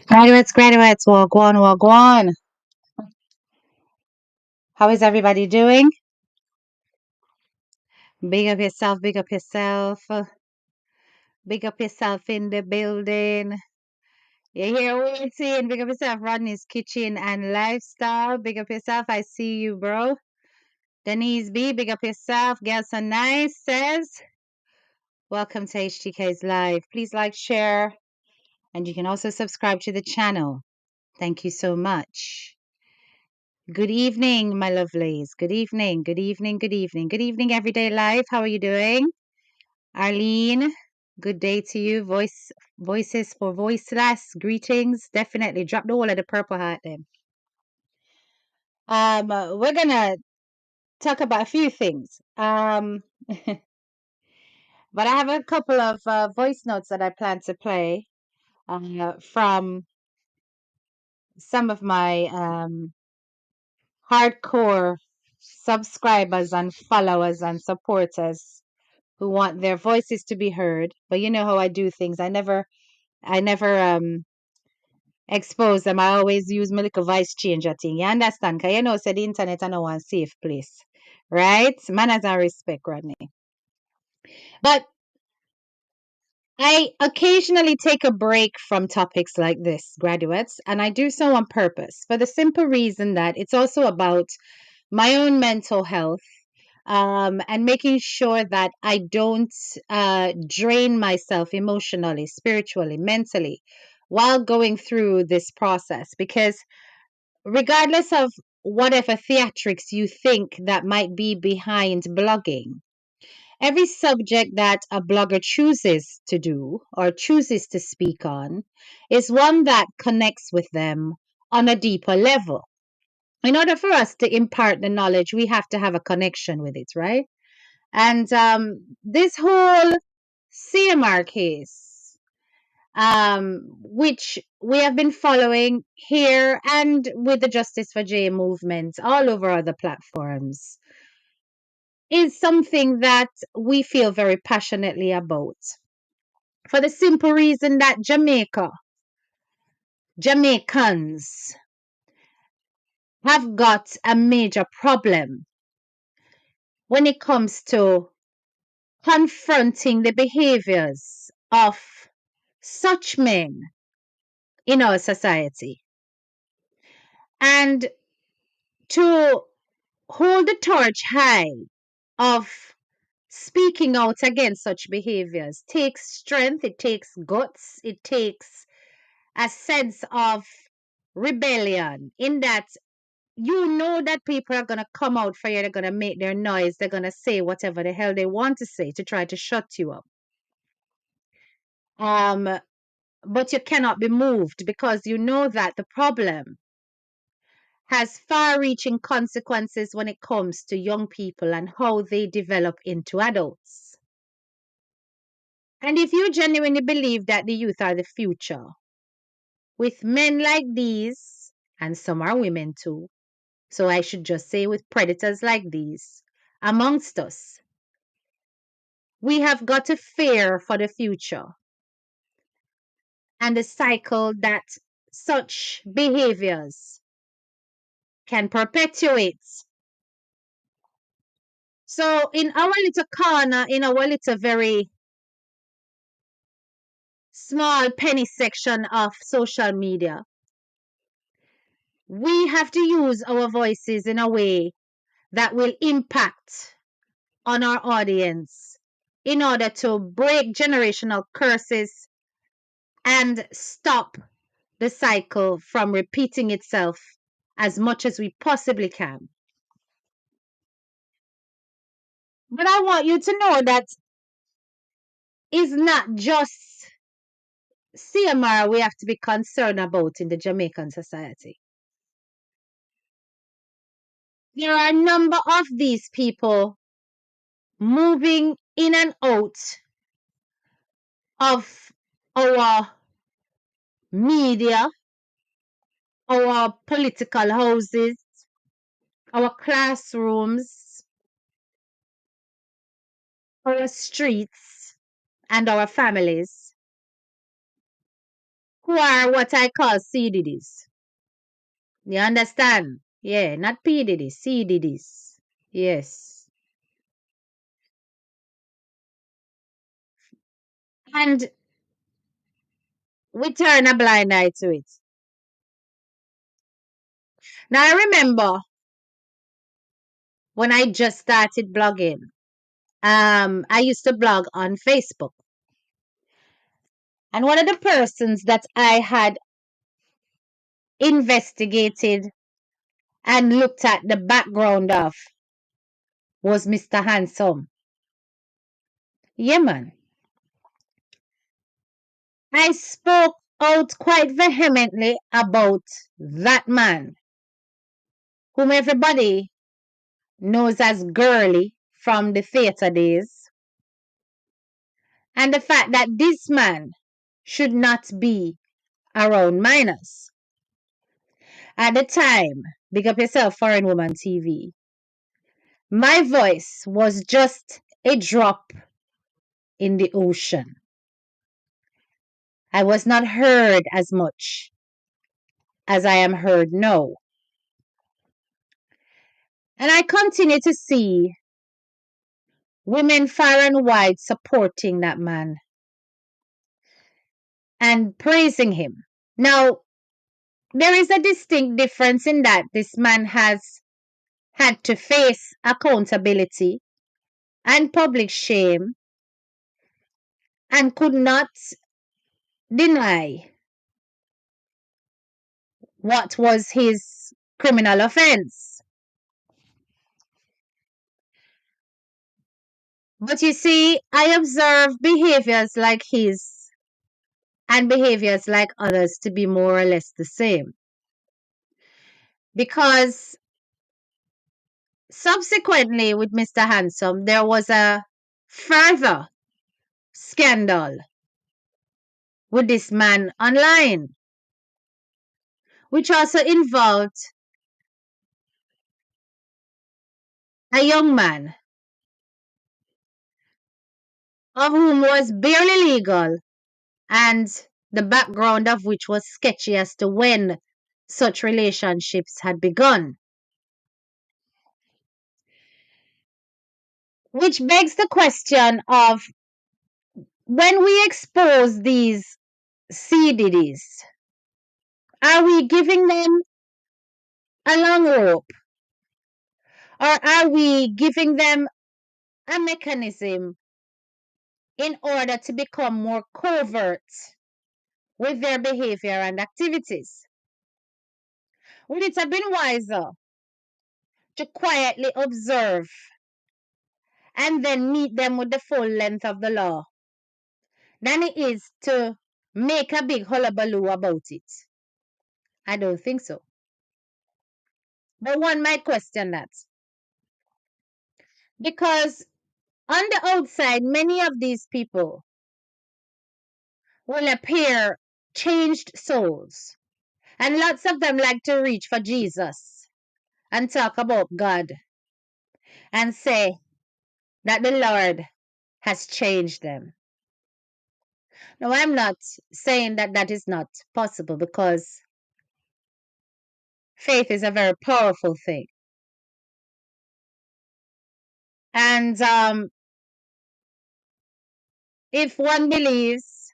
Graduates, walk on, walk on. How is everybody doing? Big up yourself, big up yourself. Big up yourself in the building. You hear what we're saying? Big up yourself, Rodney's Kitchen and Lifestyle. Big up yourself, I see you, bro. Denise B, big up yourself. Girl So Nice says, welcome to HTK's Live. Please like, share, and you can also subscribe to the channel. Thank you so much. Good evening, my lovelies. Good evening, good evening, good evening. Good evening, Everyday Life. How are you doing? Arlene, good day to you. Voices for voiceless. Greetings. Definitely drop the whole of the purple heart then. We're gonna talk about a few things. But I have a couple of voice notes that I plan to play from some of my hardcore subscribers and followers and supporters who want their voices to be heard. But you know how I do things. I never expose them. I always use my little voice changer thing. You understand? Because you know, say the internet I know one safe place. Right? Manners and respect, Rodney. But I occasionally take a break from topics like this, graduates, and I do so on purpose for the simple reason that it's also about my own mental health, and making sure that I don't drain myself emotionally, spiritually, mentally while going through this process. Because regardless of whatever theatrics you think that might be behind blogging, every subject that a blogger chooses to do or chooses to speak on is one that connects with them on a deeper level. In order for us to impart the knowledge, we have to have a connection with it, right? And this whole CMR case, which we have been following here and with the Justice for Jay movement all over other platforms, is something that we feel very passionately about. For the simple reason that Jamaicans have got a major problem when it comes to confronting the behaviors of such men in our society. And to hold the torch high of speaking out against such behaviors takes strength, it takes guts, it takes a sense of rebellion, in that you know that people are going to come out for you, they're going to make their noise, they're going to say whatever the hell they want to say to try to shut you up. But you cannot be moved because you know that the problem has far-reaching consequences when it comes to young people and how they develop into adults. And if you genuinely believe that the youth are the future, with men like these, and some are women too, so I should just say with predators like these amongst us, we have got to fear for the future and the cycle that such behaviors can perpetuate. So in our little corner, in our little very small penny section of social media, we have to use our voices in a way that will impact on our audience in order to break generational curses and stop the cycle from repeating itself as much as we possibly can. But I want you to know that it's not just CMR we have to be concerned about in the Jamaican society. There are a number of these people moving in and out of our media, our political houses, our classrooms, our streets and our families who are what I call C-Diddy'S. You understand? Yeah, not P. Diddy, C-Diddy'S. Yes. And we turn a blind eye to it. Now, I remember when I just started blogging, I used to blog on Facebook. And one of the persons that I had investigated and looked at the background of was Mr. Handsome. Yeah, man. I spoke out quite vehemently about that man, whom everybody knows as Girly from the theater days, and the fact that this man should not be around minors. At the time, big up yourself, Foreign Woman TV, my voice was just a drop in the ocean. I was not heard as much as I am heard now. And I continue to see women far and wide supporting that man and praising him. Now, there is a distinct difference in that this man has had to face accountability and public shame and could not deny what was his criminal offense. But you see, I observe behaviors like his and behaviors like others to be more or less the same. Because subsequently, with Mr. Handsome, there was a further scandal with this man online, which also involved a young man of whom was barely legal and the background of which was sketchy as to when such relationships had begun. Which begs the question of, when we expose these C-Diddy's, are we giving them a long rope? Or are we giving them a mechanism in order to become more covert with their behavior and activities? Would it have been wiser to quietly observe and then meet them with the full length of the law than it is to make a big hullabaloo about it? I don't think so. But one might question that. Because on the outside, many of these people will appear changed souls. And lots of them like to reach for Jesus and talk about God and say that the Lord has changed them. Now, I'm not saying that that is not possible, because faith is a very powerful thing. And if one believes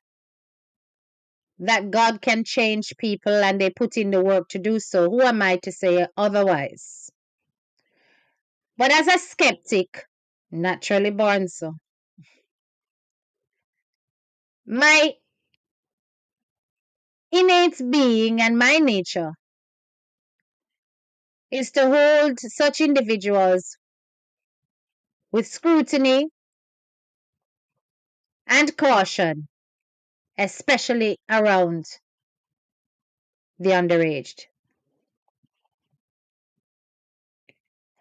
that God can change people and they put in the work to do so, who am I to say otherwise? But as a skeptic, naturally born so, my innate being and my nature is to hold such individuals with scrutiny and caution, especially around the underaged.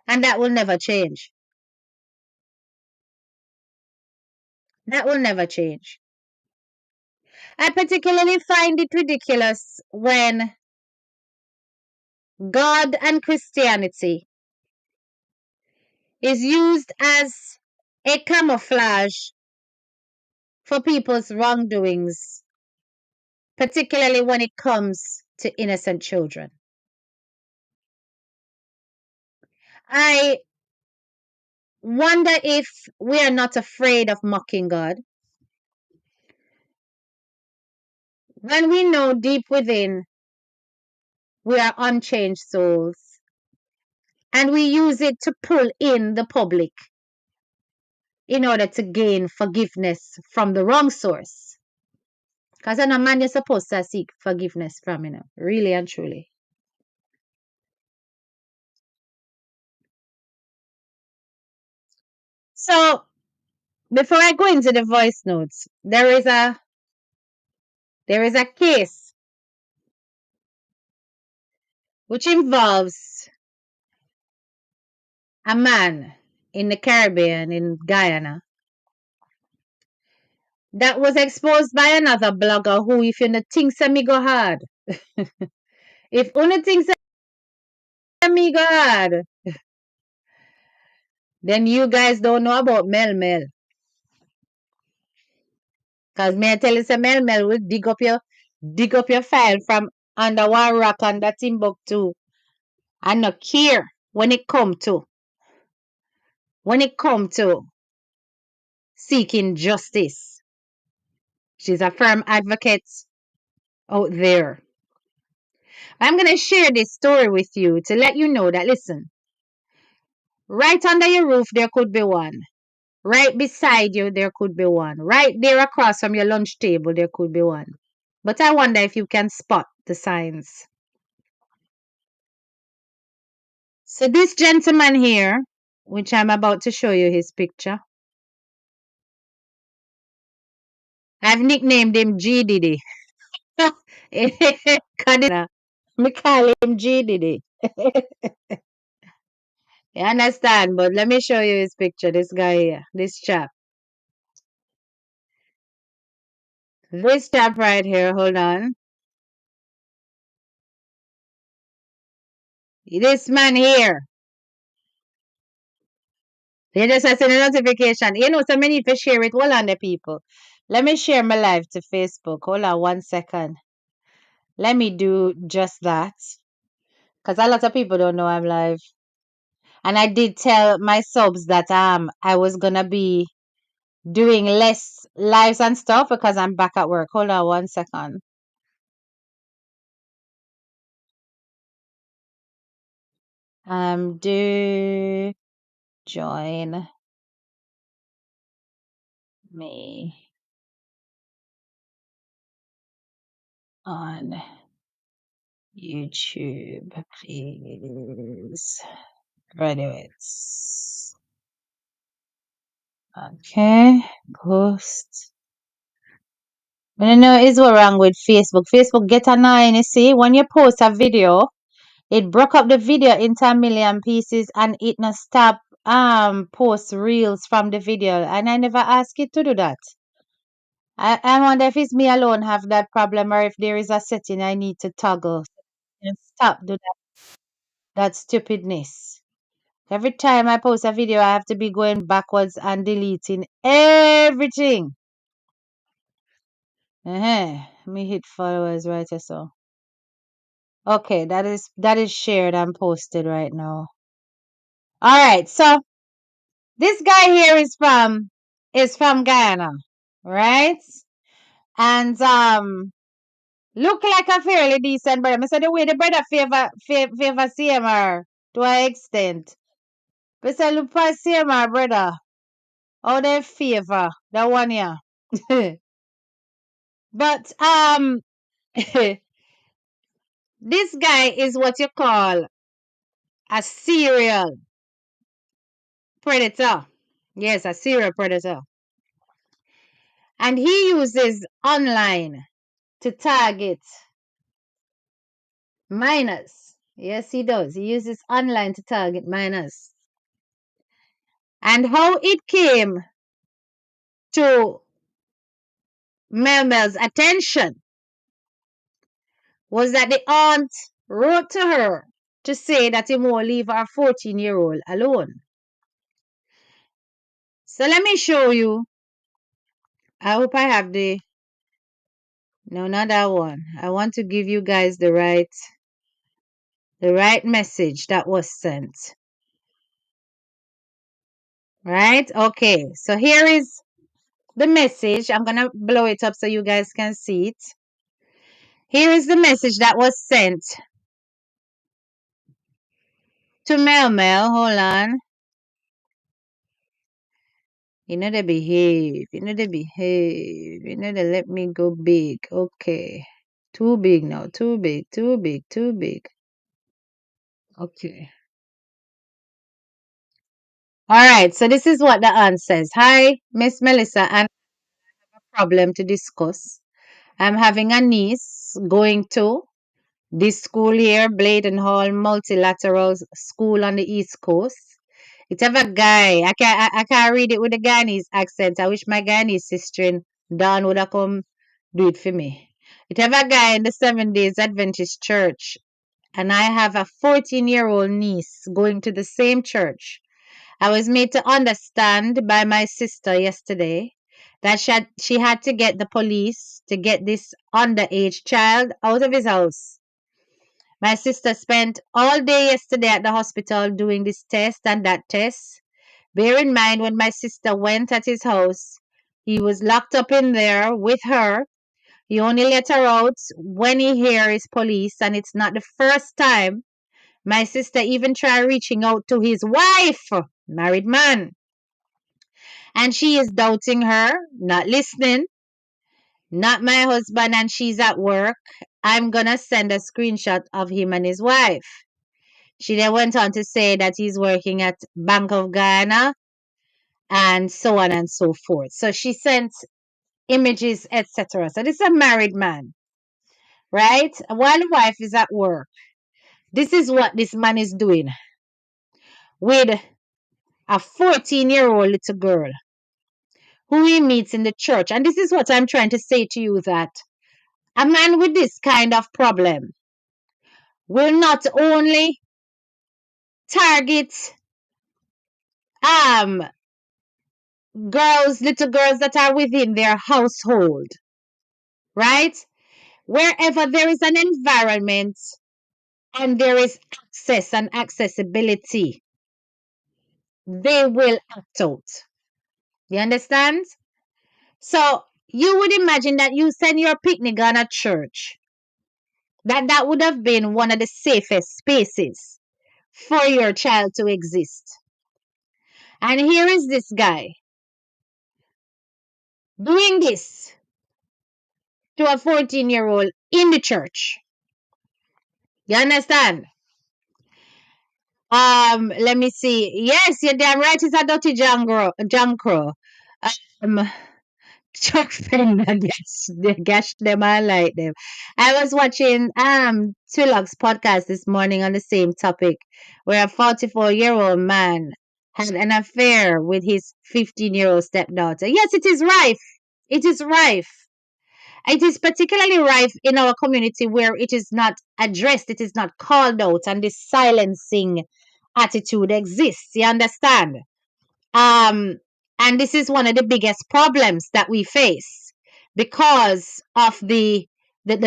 And that will never change. That will never change. I particularly find it ridiculous when God and Christianity is used as a camouflage for people's wrongdoings, particularly when it comes to innocent children. I wonder if we are not afraid of mocking God when we know deep within we are unchanged souls and we use it to pull in the public in order to gain forgiveness from the wrong source. Because a man you're supposed to seek forgiveness from, really and truly. So before I go into the voice notes, there is a case which involves a man in the Caribbean in Guyana that was exposed by another blogger who, if you no think say me go hard, if only think say me go hard, then you guys don't know about Mel Mel. Cause me I tell you say Mel Mel will dig up your file from under one rock under Timbuktu and not care when it come to seeking justice. She's a firm advocate out there. I'm going to share this story with you to let you know that, listen, right under your roof, there could be one. Right beside you, there could be one. Right there across from your lunch table, there could be one. But I wonder if you can spot the signs. So this gentleman here, which I'm about to show you his picture, I've nicknamed him G Diddy. Me call him G Diddy. You understand? But let me show you his picture. This guy here, this chap. This chap right here, hold on. This man here. You just send a notification. So many need to share it. Hold on, the people. Let me share my live to Facebook. Hold on 1 second. Let me do just that. Because a lot of people don't know I'm live. And I did tell my subs that I was gonna be doing less lives and stuff because I'm back at work. Hold on 1 second. Do join me on YouTube, please. Graduates. Okay, post. I don't know is what wrong with Facebook. Facebook get annoying, you see. When you post a video, it broke up the video into a million pieces and it not stop post reels from the video. And I never ask it to do that. I wonder if it's me alone have that problem or if there is a setting I need to toggle and stop do that stupidness. Every time I post a video, I have to be going backwards and deleting everything. Let me hit followers right here, so. Okay, that is shared and posted right now. All right, so this guy here is from Guyana, right? And look like a fairly decent brother. I said the way the brother favor CMR to an extent. But say look for CMR brother. How they favor that one here. But this guy is what you call a serial predator. Yes, a serial predator. And he uses online to target minors. Yes, he does. He uses online to target minors. And how it came to Mel's attention was that the aunt wrote to her to say that he won't leave her 14-year-old alone. So let me show you. I hope I have no, not that one. I want to give you guys the right message that was sent. Right? Okay. So here is the message. I'm going to blow it up so you guys can see it. Here is the message that was sent to Mel Mel. Hold on. You know they behave. You know they behave. You know they let me go big. Okay. Too big now. Too big. Too big. Too big. Okay. All right. So this is what the aunt says. Hi, Miss Melissa, and problem to discuss. I'm having a niece going to this school here, Bladen Hall Multilateral School on the East Coast. It have a guy. I can't read it with a Guyanese accent. I wish my Guyanese sister in Dawn would have come do it for me. It have a guy in the 7 Days Adventist church, and I have a 14-year-old niece going to the same church. I was made to understand by my sister yesterday that she had to get the police to get this underage child out of his house. My sister spent all day yesterday at the hospital doing this test and that test. Bear in mind, when my sister went at his house, he was locked up in there with her. He only let her out when he hears police, and it's not the first time. My sister even tried reaching out to his wife, married man, and she is doubting her, not listening. Not my husband, and she's at work. I'm gonna send a screenshot of him and his wife. She then went on to say that he's working at Bank of Guyana and so on and so forth. So she sent images, etc. So this is a married man, right? While the wife is at work, this is what this man is doing with a 14-year-old little girl who he meets in the church. And this is what I'm trying to say to you, that a man with this kind of problem will not only target um little girls that are within their household, right? Wherever there is an environment and there is access and accessibility, they will act out. You understand? So you would imagine that you send your picnic on a church, that would have been one of the safest spaces for your child to exist. And here is this guy doing this to a 14-year-old in the church. You understand? Let me see. Yes, you're damn right. It's a dirty Jankro. Um, Chuck friend, I guess they gash them. I like them. I was watching Twillock's podcast this morning on the same topic, where a 44-year-old man had an affair with his 15-year-old stepdaughter. Yes, it is rife. It is rife. It is particularly rife in our community where it is not addressed, it is not called out, and this silencing attitude exists. You understand? Um, and this is one of the biggest problems that we face because of the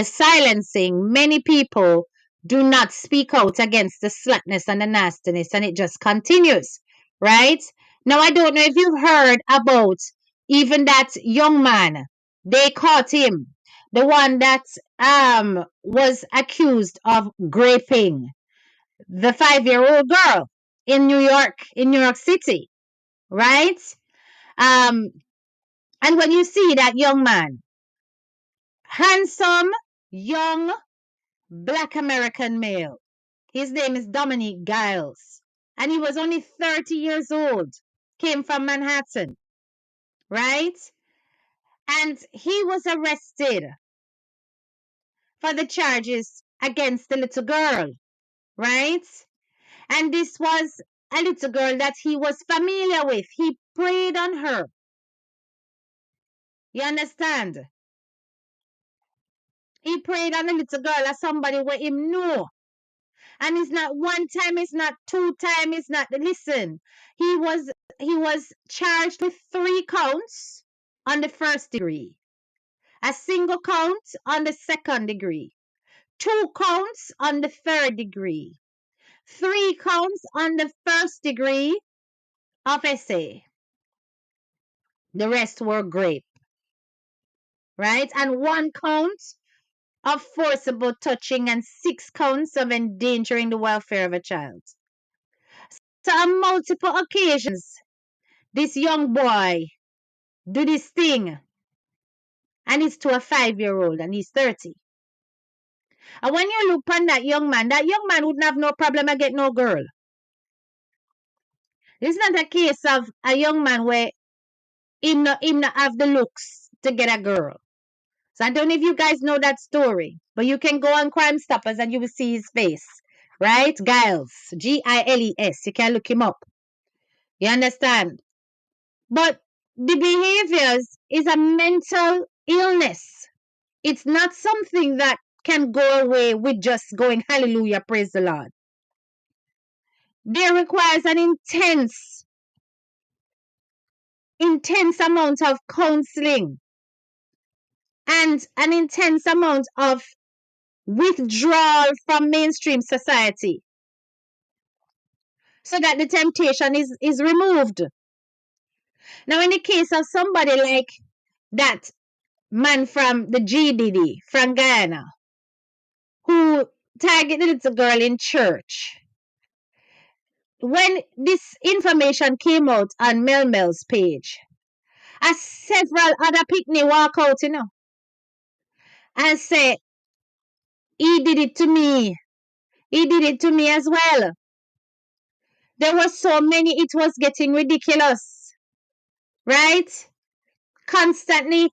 silencing. Many people do not speak out against the slackness and the nastiness, and it just continues, right? Now, I don't know if you've heard about even that young man. They caught him, the one that was accused of raping the 5-year-old girl in New York City, right? Um, and when you see that young man, handsome, young, black American male, his name is Dominique Giles, and he was only 30 years old, came from Manhattan, right? And he was arrested for the charges against the little girl, right? And this was a little girl that he was familiar with. He preyed on her. You understand? He preyed on the little girl as somebody where him know. And it's not one time, it's not two times, it's not. Listen, he was he was charged with 3 counts on the first degree, a single count on the second degree, 2 counts on the third degree, 3 counts on the first degree of essay. The rest were grape, right? And 1 count of forcible touching and 6 counts of endangering the welfare of a child. So on multiple occasions, this young boy do this thing, and it's to a 5-year-old, and he's 30. And when you look on that young man wouldn't have no problem to get no girl. It's not a case of a young man where him not have the looks to get a girl. So I don't know if you guys know that story, but you can go on Crime Stoppers and you will see his face, right? Giles, Giles. You can look him up. You understand? But the behaviors is a mental illness. It's not something that can go away with just going hallelujah, praise the Lord. There requires an intense amount of counseling and an intense amount of withdrawal from mainstream society so that the temptation is removed. Now, in the case of somebody like that man from the G-Diddy from Guyana who targeted the little girl in church, when this information came out on Mel's page, as several other picnic walk out, and say, he did it to me. He did it to me as well. There were so many, it was getting ridiculous, right? Constantly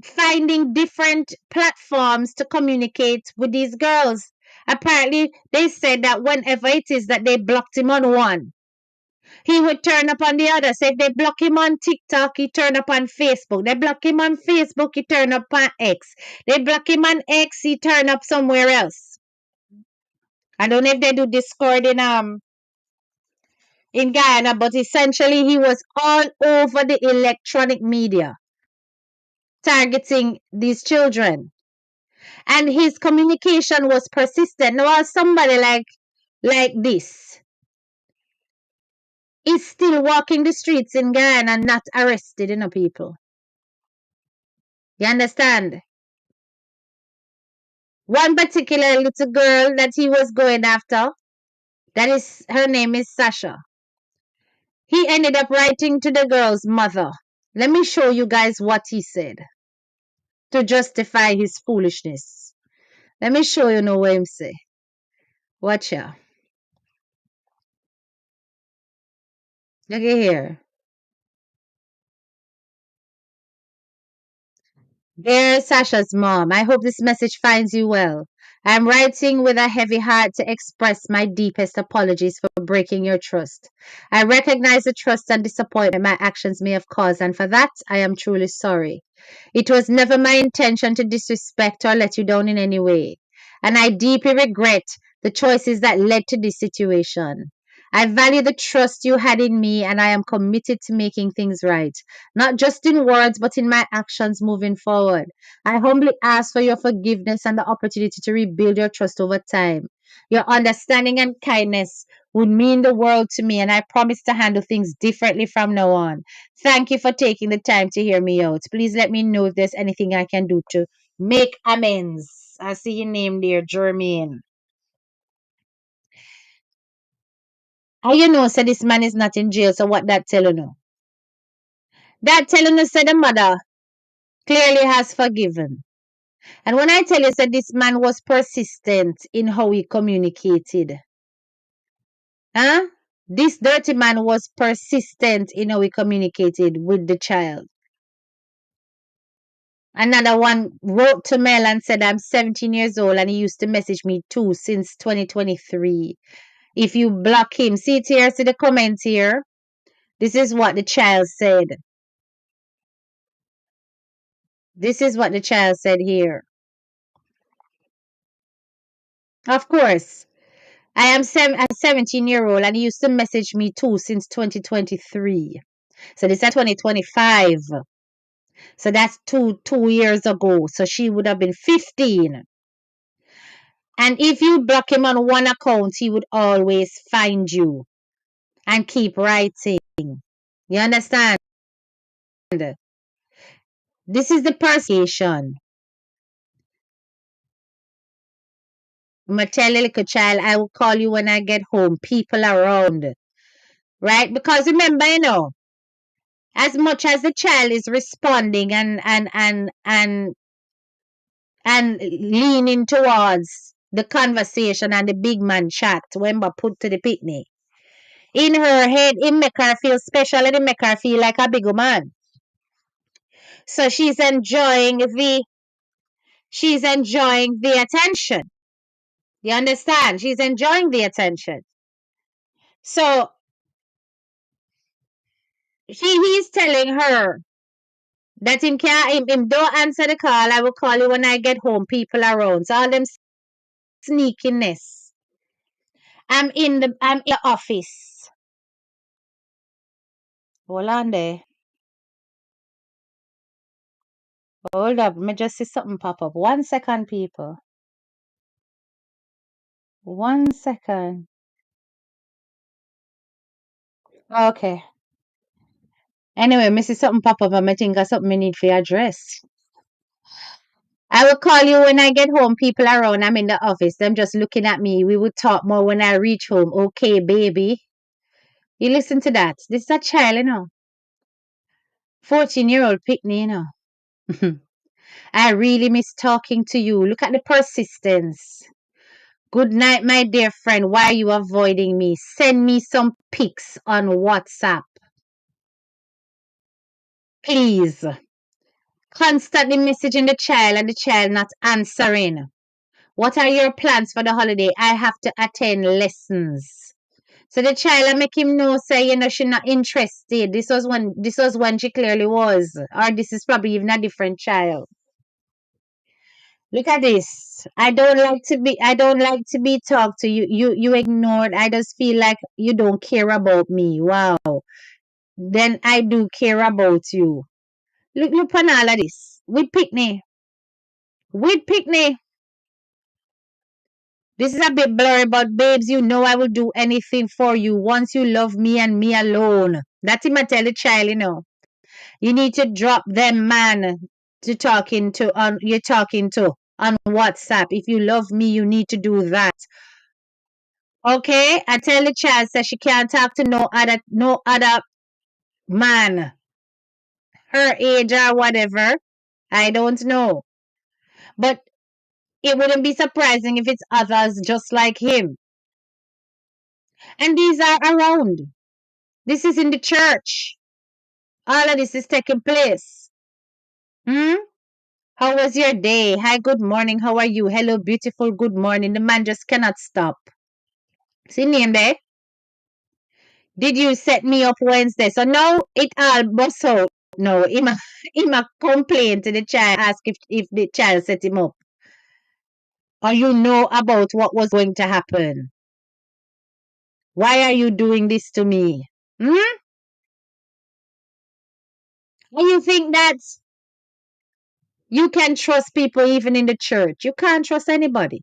finding different platforms to communicate with these girls. Apparently, they said that whenever it is that they blocked him on one, he would turn up on the other. So if they block him on TikTok, he turn up on Facebook. They block him on Facebook, he turn up on X. They block him on X, he turn up somewhere else. I don't know if they do Discord in Guyana, but essentially he was all over the electronic media targeting these children. And his communication was persistent. Now, somebody like this is still walking the streets in Guyana and not arrested, people. You understand? One particular little girl that he was going after, her name is Sasha. He ended up writing to the girl's mother. Let me show you guys what he said to justify his foolishness. Let me show you what him say. Watch here. Look at here. Dear Sasha's mom, I hope this message finds you well. I am writing with a heavy heart to express my deepest apologies for breaking your trust. I recognize the trust and disappointment my actions may have caused, and for that, I am truly sorry. It was never my intention to disrespect or let you down in any way, and I deeply regret the choices that led to this situation. I value the trust you had in me, and I am committed to making things right, not just in words, but in my actions moving forward. I humbly ask for your forgiveness and the opportunity to rebuild your trust over time. Your understanding and kindness would mean the world to me, and I promise to handle things differently from now on. Thank you for taking the time to hear me out. Please let me know if there's anything I can do to make amends. I see your name there, Jermaine. How you know, say this man is not in jail, so what that telling you? That telling you, say the mother clearly has forgiven. And when I tell you that this man was persistent in how he communicated, huh? This dirty man was persistent in how he communicated with the child. Another one wrote to Mel and said, I'm 17 years old and he used to message me too since 2023. If you block him, see it here, see the comment here. This is what the child said. This is what the child said here. Of course, I am a 17-year-old and he used to message me too since 2023. So this is 2025. So that's two years ago. So she would have been 15. And if you block him on one account, he would always find you and keep writing. You understand? This is the persecution. I'm going to tell a little child, I will call you when I get home. People around. Right? Because remember, as much as the child is responding and leaning towards the conversation and the big man chat when we put to the picnic, in her head, it make her feel special and it make her feel like a big man. So she's enjoying the attention. You understand? She's enjoying the attention. So he's telling her that him don't answer the call. I will call you when I get home. People around. So all them sneakiness. I'm in the office. Hold on there. Hold up. Let me just see something pop up. 1 second, people. 1 second. Okay. Anyway, me see something pop up and I think of something I need for your address. I will call you when I get home. People around. I'm in the office. Them just looking at me. We will talk more when I reach home. Okay, baby. You listen to that. This is a child, 14-year-old pick me. I really miss talking to you. Look at the persistence. Good night, my dear friend. Why are you avoiding me? Send me some pics on WhatsApp. Please. Constantly messaging the child and the child not answering. What are your plans for the holiday? I have to attend lessons. So the child I make him know say, she's not interested. This was when she clearly was. Or this is probably even a different child. Look at this. I don't like to be talked to. You ignored. I just feel like you don't care about me. Wow. Then I do care about you. Look on all of this. With picnic. With picnic. This is a bit blurry, but babes, you know I will do anything for you once you love me and me alone. That's him I tell the child. You need to drop them man you're talking to on WhatsApp. If you love me, you need to do that. Okay? I tell the child that she can't talk to no other man her age or whatever. I don't know. But it wouldn't be surprising if it's others just like him. And these are around. This is in the church. All of this is taking place. Hmm? How was your day? Hi, good morning. How are you? Hello, beautiful. Good morning. The man just cannot stop. See name there? Did you set me up Wednesday? So now it all busts out. No, him a complain to the child, ask if the child set him up. Or you know about what was going to happen. Why are you doing this to me? Hmm? And you think that you can trust people even in the church? You can't trust anybody.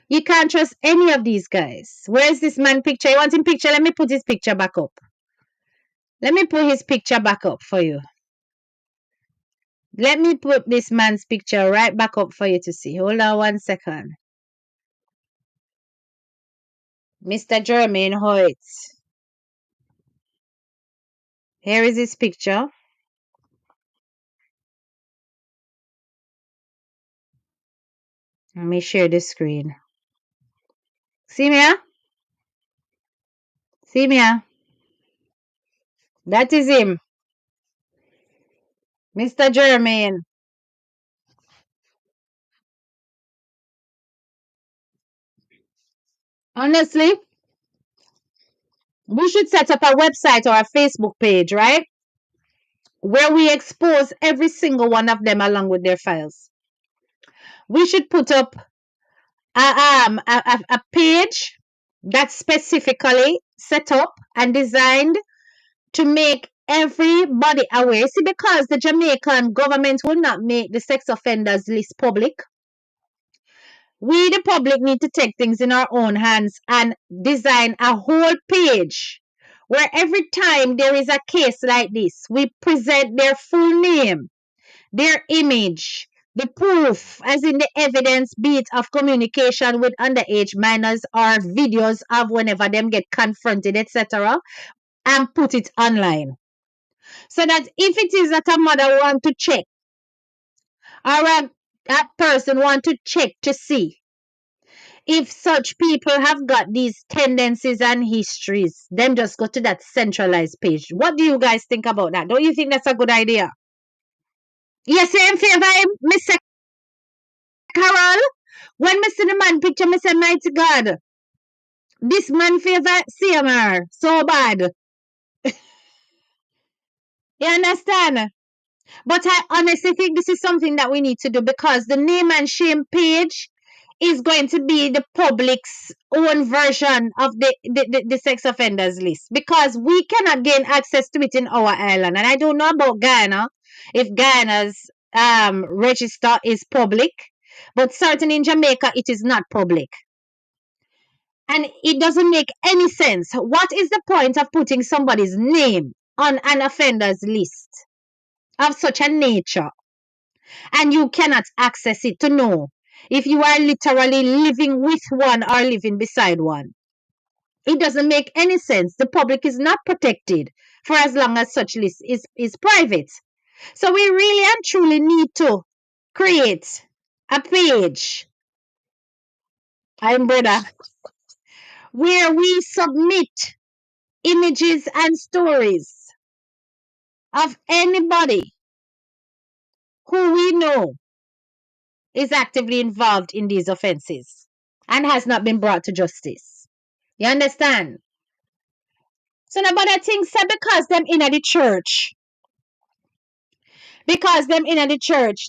You can't trust any of these guys. Where's this man picture? You want him picture? Let me put his picture back up. Let me put his picture back up for you. Let me put this man's picture right back up for you to see. Hold on 1 second. Mr. Jermaine Hoyt. Here is his picture. Let me share the screen. See me? See me? That is him. Mr. Jermaine. Honestly, we should set up a website or a Facebook page, right? Where we expose every single one of them along with their files. We should put up a page that's specifically set up and designed to make everybody aware. See, because the Jamaican government will not make the sex offenders list public, we, the public, need to take things in our own hands and design a whole page where every time there is a case like this, we present their full name, their image, the proof, as in the evidence, be it of communication with underage minors or videos of whenever them get confronted, etc., and put it online. So that if it is that a mother want to check or a person want to check to see if such people have got these tendencies and histories, them just go to that centralized page. What do you guys think about that? Don't you think that's a good idea? Yes, I'm favor him, Mr. Carol. When me see the man picture, me say, mighty God, this man favor CMR so bad. You understand? But I honestly think this is something that we need to do because the name and shame page is going to be the public's own version of the sex offenders list because we cannot gain access to it in our island. And I don't know about Guyana, if Guyana's register is public, but certainly in Jamaica it is not public. And it doesn't make any sense. What is the point of putting somebody's name on an offenders list of such a nature? And you cannot access it to know if you are literally living with one or living beside one. It doesn't make any sense. The public is not protected for as long as such list is private. So we really and truly need to create a page, I'm brother, where we submit images and stories of anybody who we know is actively involved in these offenses and has not been brought to justice. You understand? So nobody thinks that because them in the church,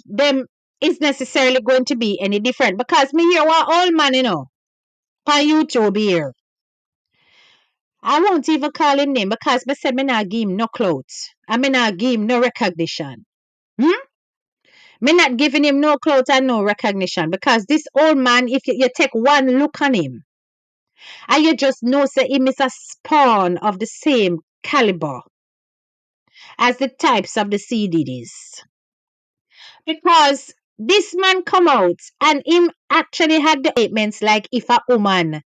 them is necessarily going to be any different. Because me hear one old man, on YouTube here. I won't even call him name because me said me not give him no clothes. And me not give him no recognition. Me not giving him no clothes and no recognition because this old man, if you take one look on him, and you just know say him is a spawn of the same caliber as the types of the C-Diddy'S. Because this man come out and him actually had the statements like if a woman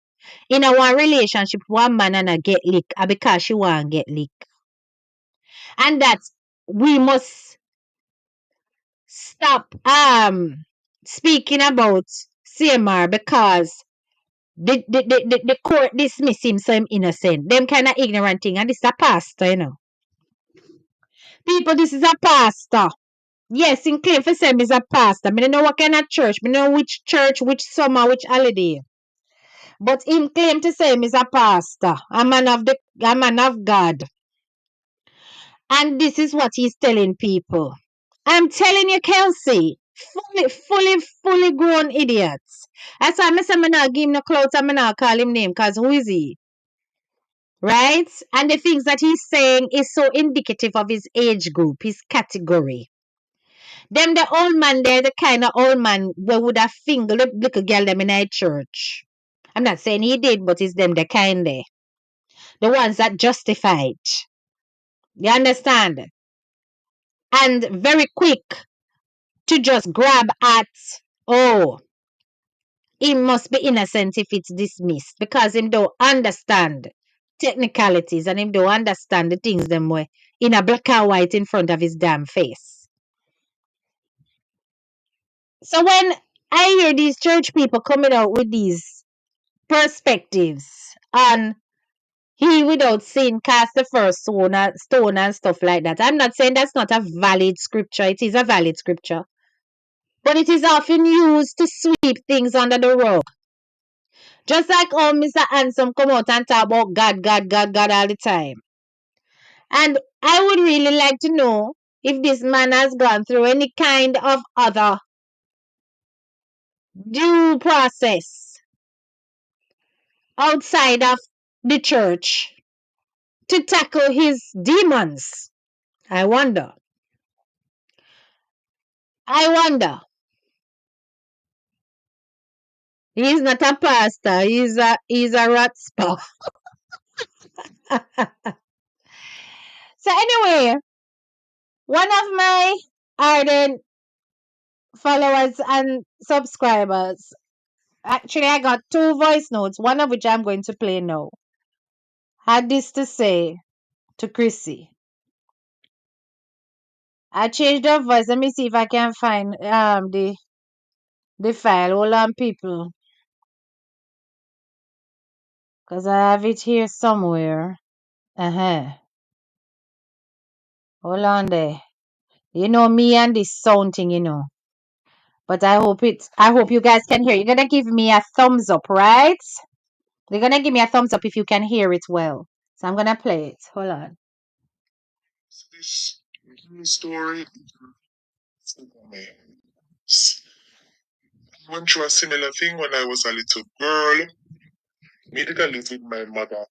in a one relationship, one man and a get lick because she want get lick. And that we must stop speaking about CMR because the court dismiss him so him innocent. Them kind of ignorant thing. And this is a pastor. People, this is a pastor. Yes, him claim for say is a pastor. I don't know what kind of church. I don't know which church, which summer, which holiday. But him claim to say is a pastor, a man of God. And this is what he's telling people. I'm telling you, Kelsey, fully grown idiots. That's why I say I not give him no clothes and I not call him name, because who is he? Right? And the things that he's saying is so indicative of his age group, his category. Them the old man there, the kind of old man where would have fingered the little girl them in a church. I'm not saying he did, but it's them the kind there. The ones that justified. You understand? And very quick to just grab at, oh, he must be innocent if it's dismissed because him don't understand technicalities and him don't understand the things them way in a black and white in front of his damn face. So when I hear these church people coming out with these perspectives on he without sin cast the first stone and stuff like that, I'm not saying that's not a valid scripture. It is a valid scripture. But it is often used to sweep things under the rug. Just like how Mr. Handsome come out and talk about God all the time. And I would really like to know if this man has gone through any kind of other due process outside of the church to tackle his demons? I wonder. I wonder. He's not a pastor. He's a rat spot. So anyway, one of my ardent followers and subscribers. Actually, I got two voice notes, one of which I'm going to play now. Had this to say to Chrissy. I changed the voice. Let me see if I can find the file. Hold on, people. Because I have it here somewhere. Uh-huh. Hold on there. You know me and this sound thing, But I hope you guys can hear. You're gonna give me a thumbs up, right? You're gonna give me a thumbs up if you can hear it well. So I'm gonna play it. Hold on. This story went through a similar thing when I was a little girl. Me did I live with my mother.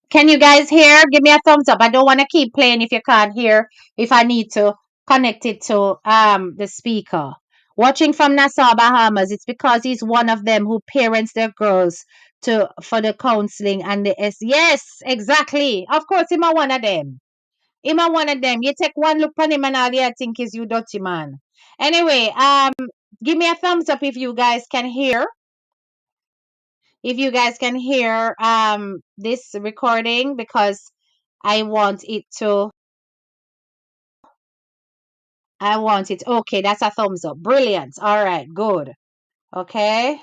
Can you guys hear? Give me a thumbs up. I don't want to keep playing if you can't hear. If I need to connect it to the speaker. Watching from Nassau, Bahamas. It's because he's one of them who parents their girls to for the counseling and the S. Yes, exactly. Of course, him a one of them. Him a one of them. You take one look on him and all you think is you dirty man. Anyway, give me a thumbs up if you guys can hear. If you guys can hear this recording, because I want it to okay, that's a thumbs up. Brilliant. All right, good. Okay,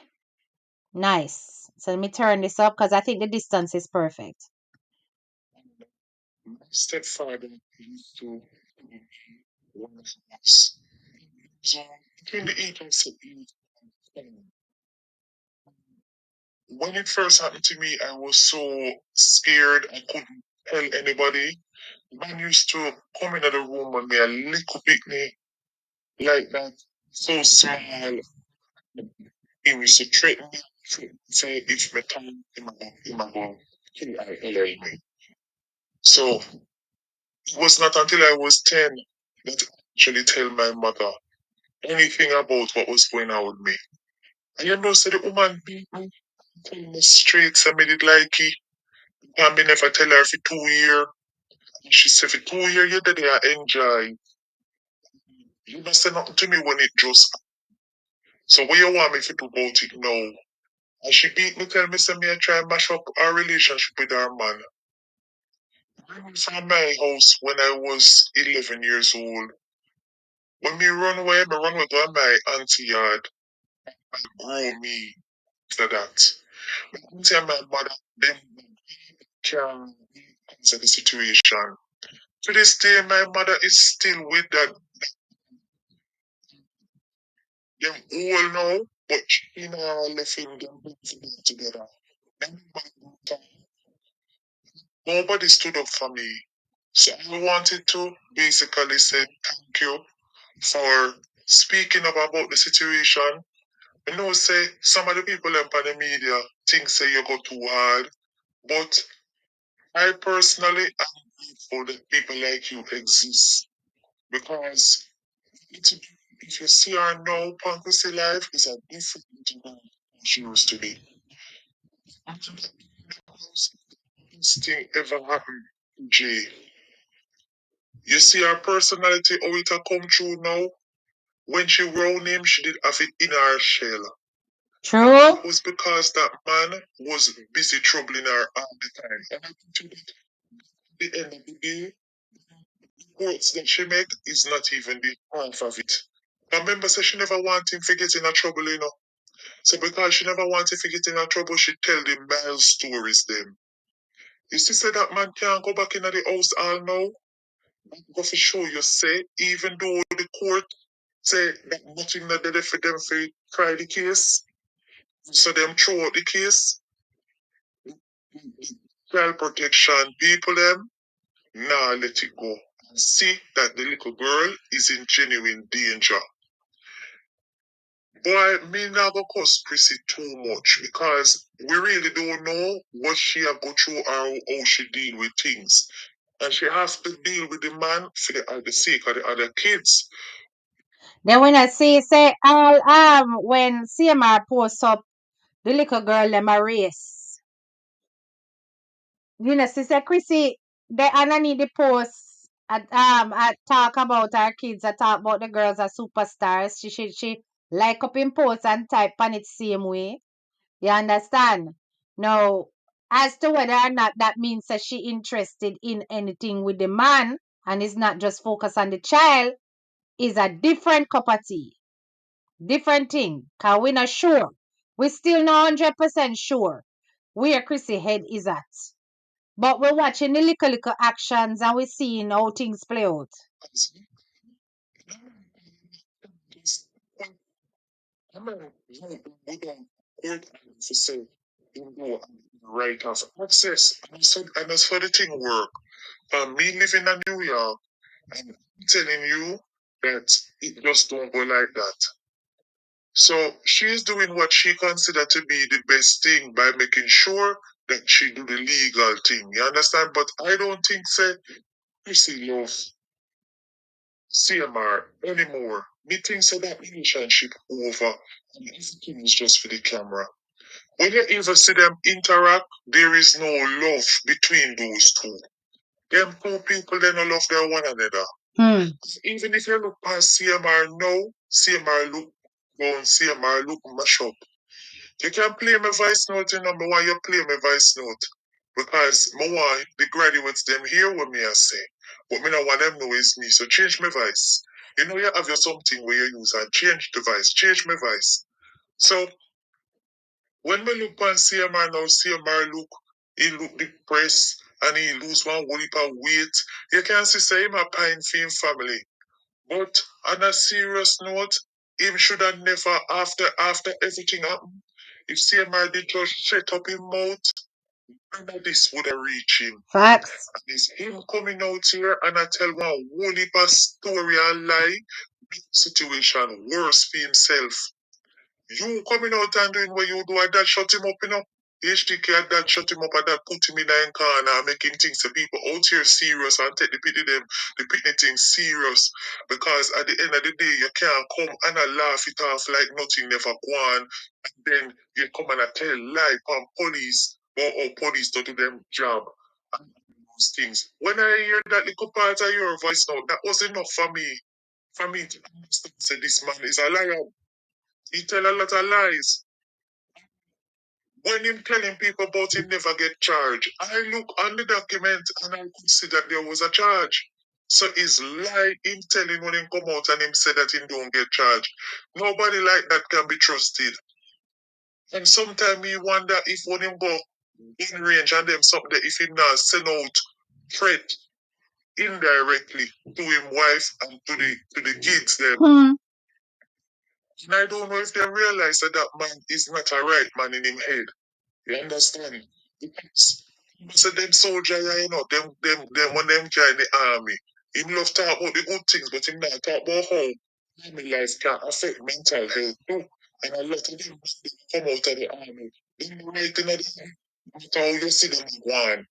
nice. So let me turn this up because I think the distance is perfect. My stepfather used to one of us. So between the age of 7 when it first happened to me, I was so scared I couldn't tell anybody. Man used to come into the room with me a little bit like that, so small. He used to threaten me, say if my time in my home, he I me. So it was not until I was 10 that I actually tell my mother anything about what was going on with me. And so the woman beat me, tell me straight, so I made it like it. And me never tell her for 2 years. She said, for 2 years, you did I enjoy. You don't say nothing to me when it just. So what you want me to do about it now? And she beat me, tell me, say me I try and mash up our relationship with our man. I went from my house when I was 11 years old. When me run away to my auntie yard. Grow me to that. My auntie and my mother, them can answer the situation. To this day, my mother is still with that them all know, but she know left him them both together. Them nobody stood up for me. So I wanted to basically say thank you for speaking up about the situation. I know say some of the people up on the media think say you go too hard, but I personally am grateful that people like you exist because it's, if you see her now, Punkusi life is a different than she used to be. This thing ever happened, Jay. You see her personality, how it a come true now. When she round him, she did have it in her shell. True. It was because that man was busy troubling her all the time. And I think at the end of the day, the words that she make is not even the half of it. I remember say she never wanted him to get in a trouble. So because she never wanted to get in a trouble, she tell the mild stories them. You see, say that man can't go back into the house all now. Go for show you say, even though the court say that nothing that they did for them for try the case, so them throw out the case, child protection people them, nah let it go. See that the little girl is in genuine danger. Boy, me not go cuss Chrissy too much because we really don't know what she have go through or how she deal with things. And she has to deal with the man for the sake of the other kids. Then when I say all when CMR posts up the little girl them a race. You know, Sister Chrissy, they underneath the post at talk about our kids, I talk about the girls are superstars. She like up in posts and type on it same way. You understand? Now, as to whether or not that means that she interested in anything with the man and is not just focused on the child is a different cup of tea. Different thing. Cause we not sure. We still not 100% sure where Chrissy head is at. But we're watching the little actions and we're seeing how things play out. I mean, we don't court to say you know right of access. And as for the thing work, me living in New York, and I'm telling you that it just don't go like that. So she's doing what she considered to be the best thing by making sure that she do the legal thing. You understand? But I don't think say Chrissy love CMR anymore. Me think so that relationship over and everything is just for the camera. When you even see them interact, there is no love between those two. Them two people they don't love their one another. Hmm. Even if you look past CMR now, CMR look down, CMR look mash up. You can play my voice note, you know, me want you play my voice note. Because me want the graduates them hear what me I say. But me not want them know is me. So change my voice. You know you have your something where you use and change the voice. Change my voice. So when we look on CMR now, CMR look, he look depressed and he lose one whole heap of weight. You can see say him a pine for him family. But on a serious note, him should have never after everything happened. If CMR did just shut up his mouth, none of this would have reached him. Facts. And it's him coming out here and I tell one whole heap of story and lie, make the situation worse for himself. You coming out and doing what you do, and that shut him up, you know. HTK had that shut him up and that put him in a corner, making things the people out here serious and take the pity thing serious. Because at the end of the day, you can't come and I laugh it off like nothing never gone. And then you come and I tell lie on police or police to do them job. And those things. When I hear that little part of your voice now, that was enough for me. For me to understand say this man is a liar. He tell a lot of lies. When him telling people about him never get charged, I look on the document and I could see that there was a charge. So his lie him telling when him come out and him say that him don't get charged. Nobody like that can be trusted. And sometimes me wonder if when him go in range and them something that if him not send out threat indirectly to him wife and to the kids them. Hmm. And I don't know if they realize that that man is not a right man in him head. You understand? Because so them soldier, you know, them when them join the army, him love talk about the good things, but him not talk about how army life can affect mental health too. And a lot of them come out of the army. Them right in the but how you see them go on.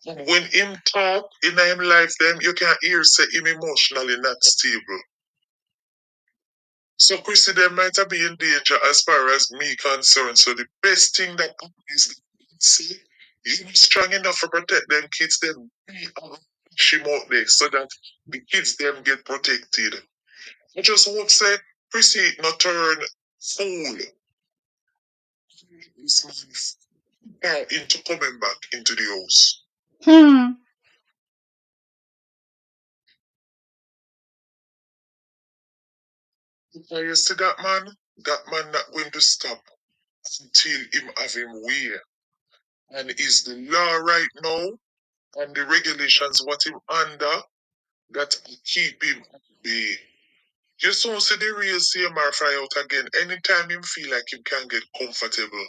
When him talk in him life, them you can hear say him emotionally not stable. So Chrissy, they might have been in danger as far as me concerned. So the best thing that is see, you be strong enough to protect them kids, them be she out there so that the kids them get protected. I just would say Chrissy not turn fool this man into coming back into the house. Hmm. Because you see that man not going to stop until him have him way. And is the law right now and the regulations what him under that keep him at bay. Just don't see the real CMR fly out again anytime him feel like him can get comfortable.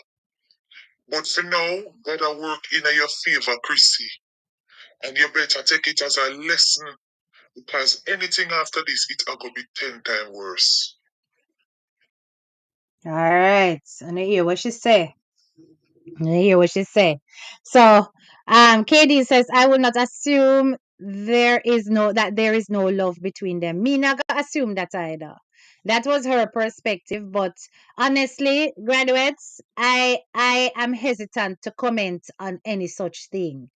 But for now, gotta work in your favor, Chrissy. And you better take it as a lesson because anything after this, it gonna be 10 times worse. All right. And I hear what she say. I hear what she say. So, KD says, I will not assume there is no love between them. Me not gonna assume that either. That was her perspective, but honestly, graduates, I am hesitant to comment on any such thing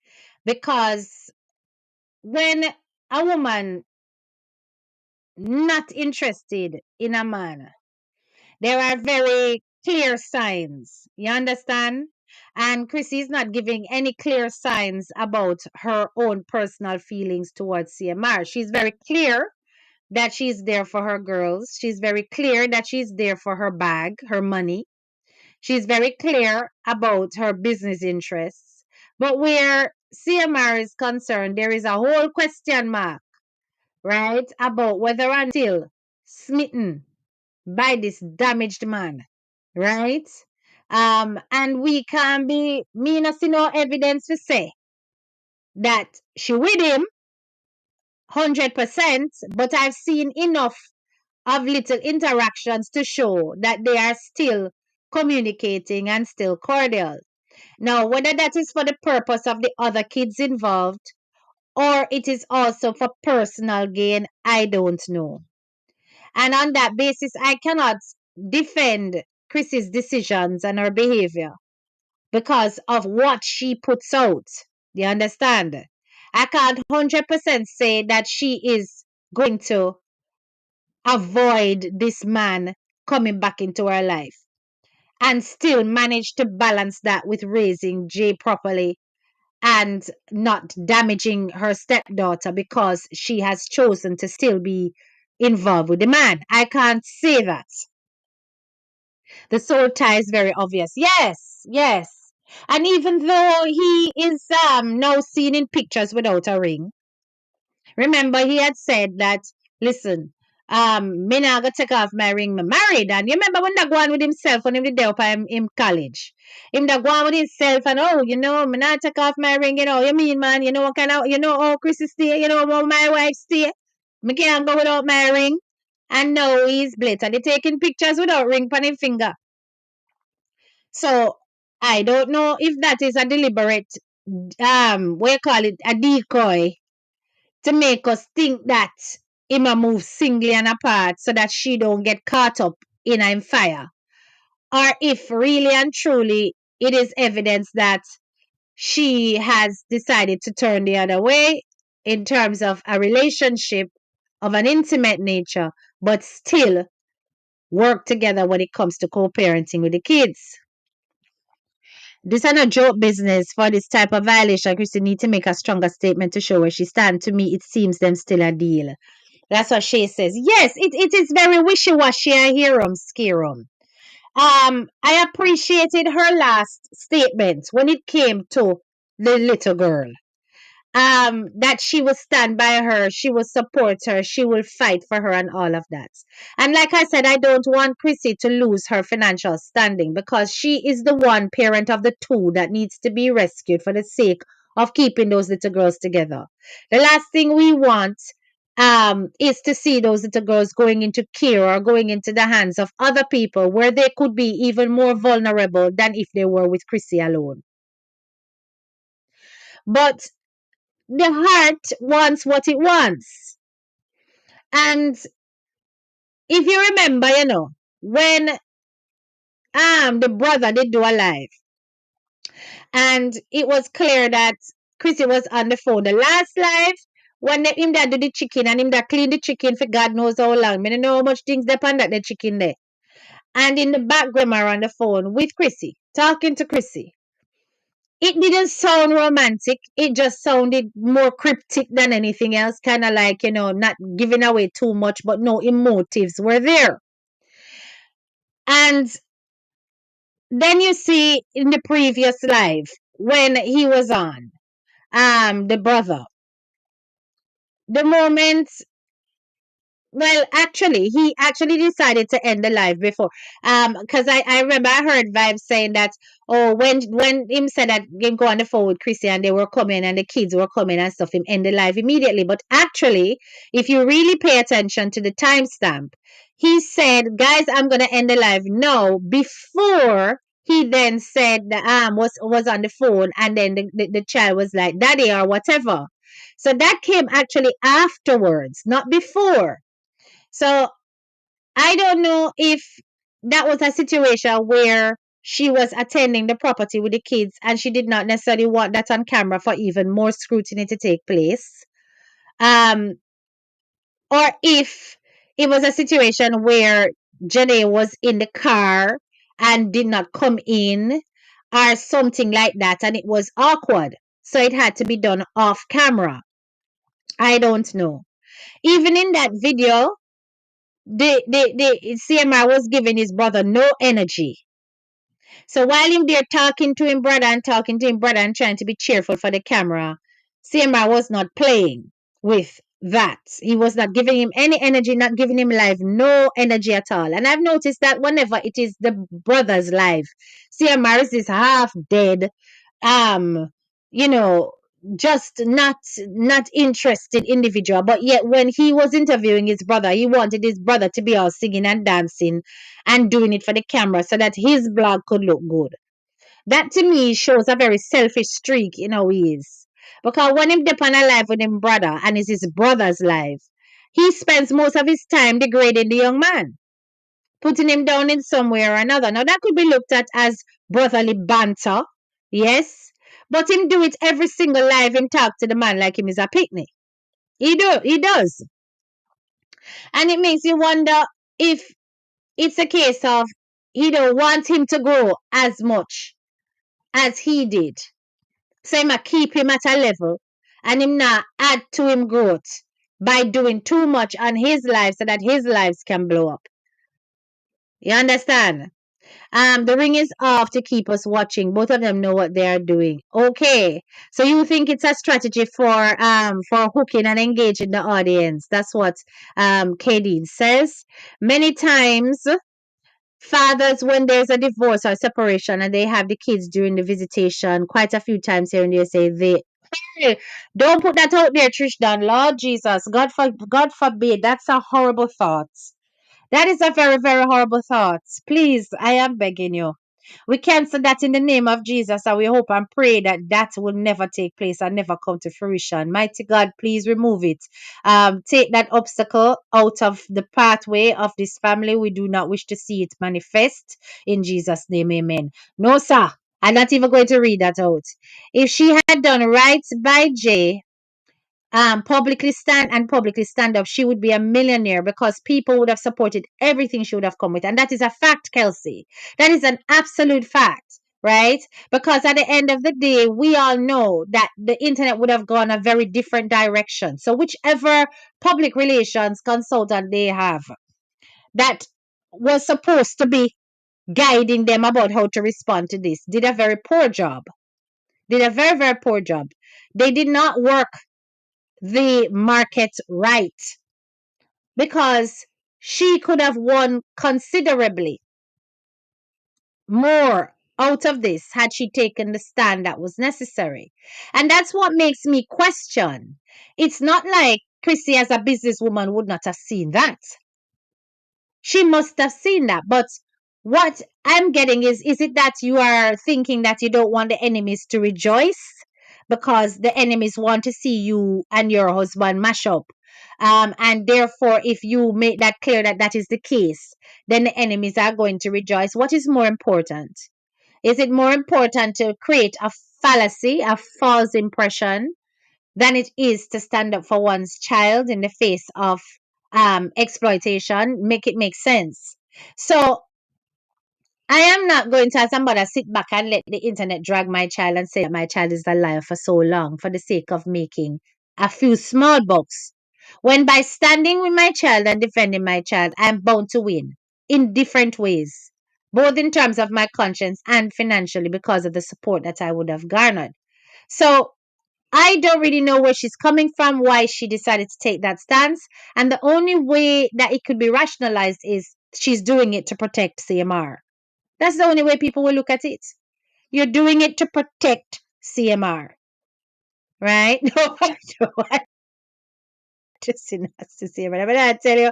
because when a woman not interested in a man, there are very clear signs. You understand? And Chrissy is not giving any clear signs about her own personal feelings towards CMR. She's very clear that she's there for her girls. She's very clear that she's there for her bag, her money. She's very clear about her business interests. But where CMR is concerned, there is a whole question mark, right? About whether I'm still smitten by this damaged man, right? And we can be, me not see no evidence to say that she with him 100%, but I've seen enough of little interactions to show that they are still communicating and still cordial. Now, whether that is for the purpose of the other kids involved or it is also for personal gain, I don't know. And on that basis, I cannot defend Chrissy's decisions and her behavior because of what she puts out. You understand? I can't 100% say that she is going to avoid this man coming back into her life and still manage to balance that with raising Jay properly and not damaging her stepdaughter because she has chosen to still be involved with the man. I can't say that. The soul tie is very obvious. Yes, yes. And even though he is now seen in pictures without a ring, remember he had said that, listen, me not gonna take off my ring, me married. And you remember when that go on with himself when he did up in college. Him that go on with himself and me not take off my ring, you mean man, what kind of how Chris stay, how my wife stay. Me can't go without my ring. And now he's blatantly taking pictures without ring on his finger. So I don't know if that is a deliberate what you call it, a decoy to make us think that him a move singly and apart so that she don't get caught up in a fire. Or if really and truly it is evidence that she has decided to turn the other way in terms of a relationship of an intimate nature, but still work together when it comes to co-parenting with the kids. This is not joke business. For this type of violation, Christy need to make a stronger statement to show where she stands. To me, it seems them still a deal. That's what she says. Yes, it is very wishy-washy. I hear scare 'em. I appreciated her last statement when it came to the little girl. That she will stand by her, she will support her, she will fight for her, and all of that. And like I said, I don't want Chrissy to lose her financial standing because she is the one parent of the two that needs to be rescued for the sake of keeping those little girls together. The last thing we want is to see those little girls going into care or going into the hands of other people where they could be even more vulnerable than if they were with Chrissy alone. But the heart wants what it wants. And if you remember, when the brother did do a live, and it was clear that Chrissy was on the phone. The last live, when him that do the chicken and him that clean the chicken for God knows how long. I don't know how much things depend on that the chicken there. And in the background, are on the phone with Chrissy, talking to Chrissy. It didn't sound romantic. It just sounded more cryptic than anything else. Kind of like, not giving away too much, but no emotives were there. And then you see in the previous live when he was on, the brother, the moment, well, actually, he actually decided to end the live before. Because I remember I heard Vibes saying that, oh, when him said that him go on the phone with Chrissy and they were coming and the kids were coming and stuff, him end the live immediately. But actually, if you really pay attention to the timestamp, He said, guys, I'm gonna end the live now, before he then said the was on the phone, and then the child was like, daddy, or whatever. So that came actually afterwards, not before. So I don't know if that was a situation where she was attending the property with the kids and she did not necessarily want that on camera for even more scrutiny to take place. Um, or if it was a situation where Janae was in the car and did not come in, or something like that, and it was awkward. So it had to be done off camera. I don't know. Even in that video, the CMR was giving his brother no energy. So while him there talking to him brother and talking to him brother and trying to be cheerful for the camera, CMR was not playing with that. He was not giving him any energy, not giving him life, no energy at all. And I've noticed that whenever it is the brother's life, CMR is half dead, um, you know, just not interested individual. But yet when he was interviewing his brother, he wanted his brother to be all singing and dancing and doing it for the camera so that his blog could look good. That to me shows a very selfish streak in how he is. Because when him dip on a life with him brother and it's his brother's life, he spends most of his time degrading the young man, putting him down in some way or another. Now that could be looked at as brotherly banter, yes, but him do it every single live and talk to the man like him is a picnic. He does, and it makes you wonder if it's a case of he don't want him to grow as much as he did. So him a keep him at a level and him not add to him growth by doing too much on his life so that his lives can blow up. You understand? The ring is off to keep us watching. Both of them know what they are doing. Okay. So you think it's a strategy for hooking and engaging the audience. That's what KD says. Many times fathers, when there's a divorce or separation and they have the kids during the visitation, quite a few times here and there say they, hey, don't put that out there, Tristan. Lord Jesus, God forbid. That's a horrible thought. That is a very, very horrible thought. Please, I am begging you. We cancel that in the name of Jesus, and we hope and pray that that will never take place and never come to fruition. Mighty God, please remove it. Take that obstacle out of the pathway of this family. We do not wish to see it manifest in Jesus' name. Amen. No, sir. I'm not even going to read that out. If she had done right by Jay, publicly stand up, she would be a millionaire because people would have supported everything she would have come with. And that is a fact, Kelsey. That is an absolute fact, right? Because at the end of the day, we all know that the internet would have gone a very different direction. So whichever public relations consultant they have that was supposed to be guiding them about how to respond to this did a very poor job. Did a very, very poor job. They did not work the market right, because she could have won considerably more out of this had she taken the stand that was necessary. And that's what makes me question. It's not like Chrissy, as a businesswoman, would not have seen that. She must have seen that. But what I'm getting is it that you are thinking that you don't want the enemies to rejoice because the enemies want to see you and your husband mash up? And therefore, if you make that clear that that is the case, then the enemies are going to rejoice. What is more important? Is it more important to create a fallacy, a false impression, than it is to stand up for one's child in the face of exploitation? Make it make sense. So I am not going to, as a mother, sit back and let the internet drag my child and say that my child is a liar for so long for the sake of making a few small bucks. When by standing with my child and defending my child, I am bound to win in different ways, both in terms of my conscience and financially because of the support that I would have garnered. So I don't really know where she's coming from, why she decided to take that stance. And the only way that it could be rationalized is she's doing it to protect CMR. That's the only way people will look at it. You're doing it to protect CMR, right? No, just enough to say, but I tell you.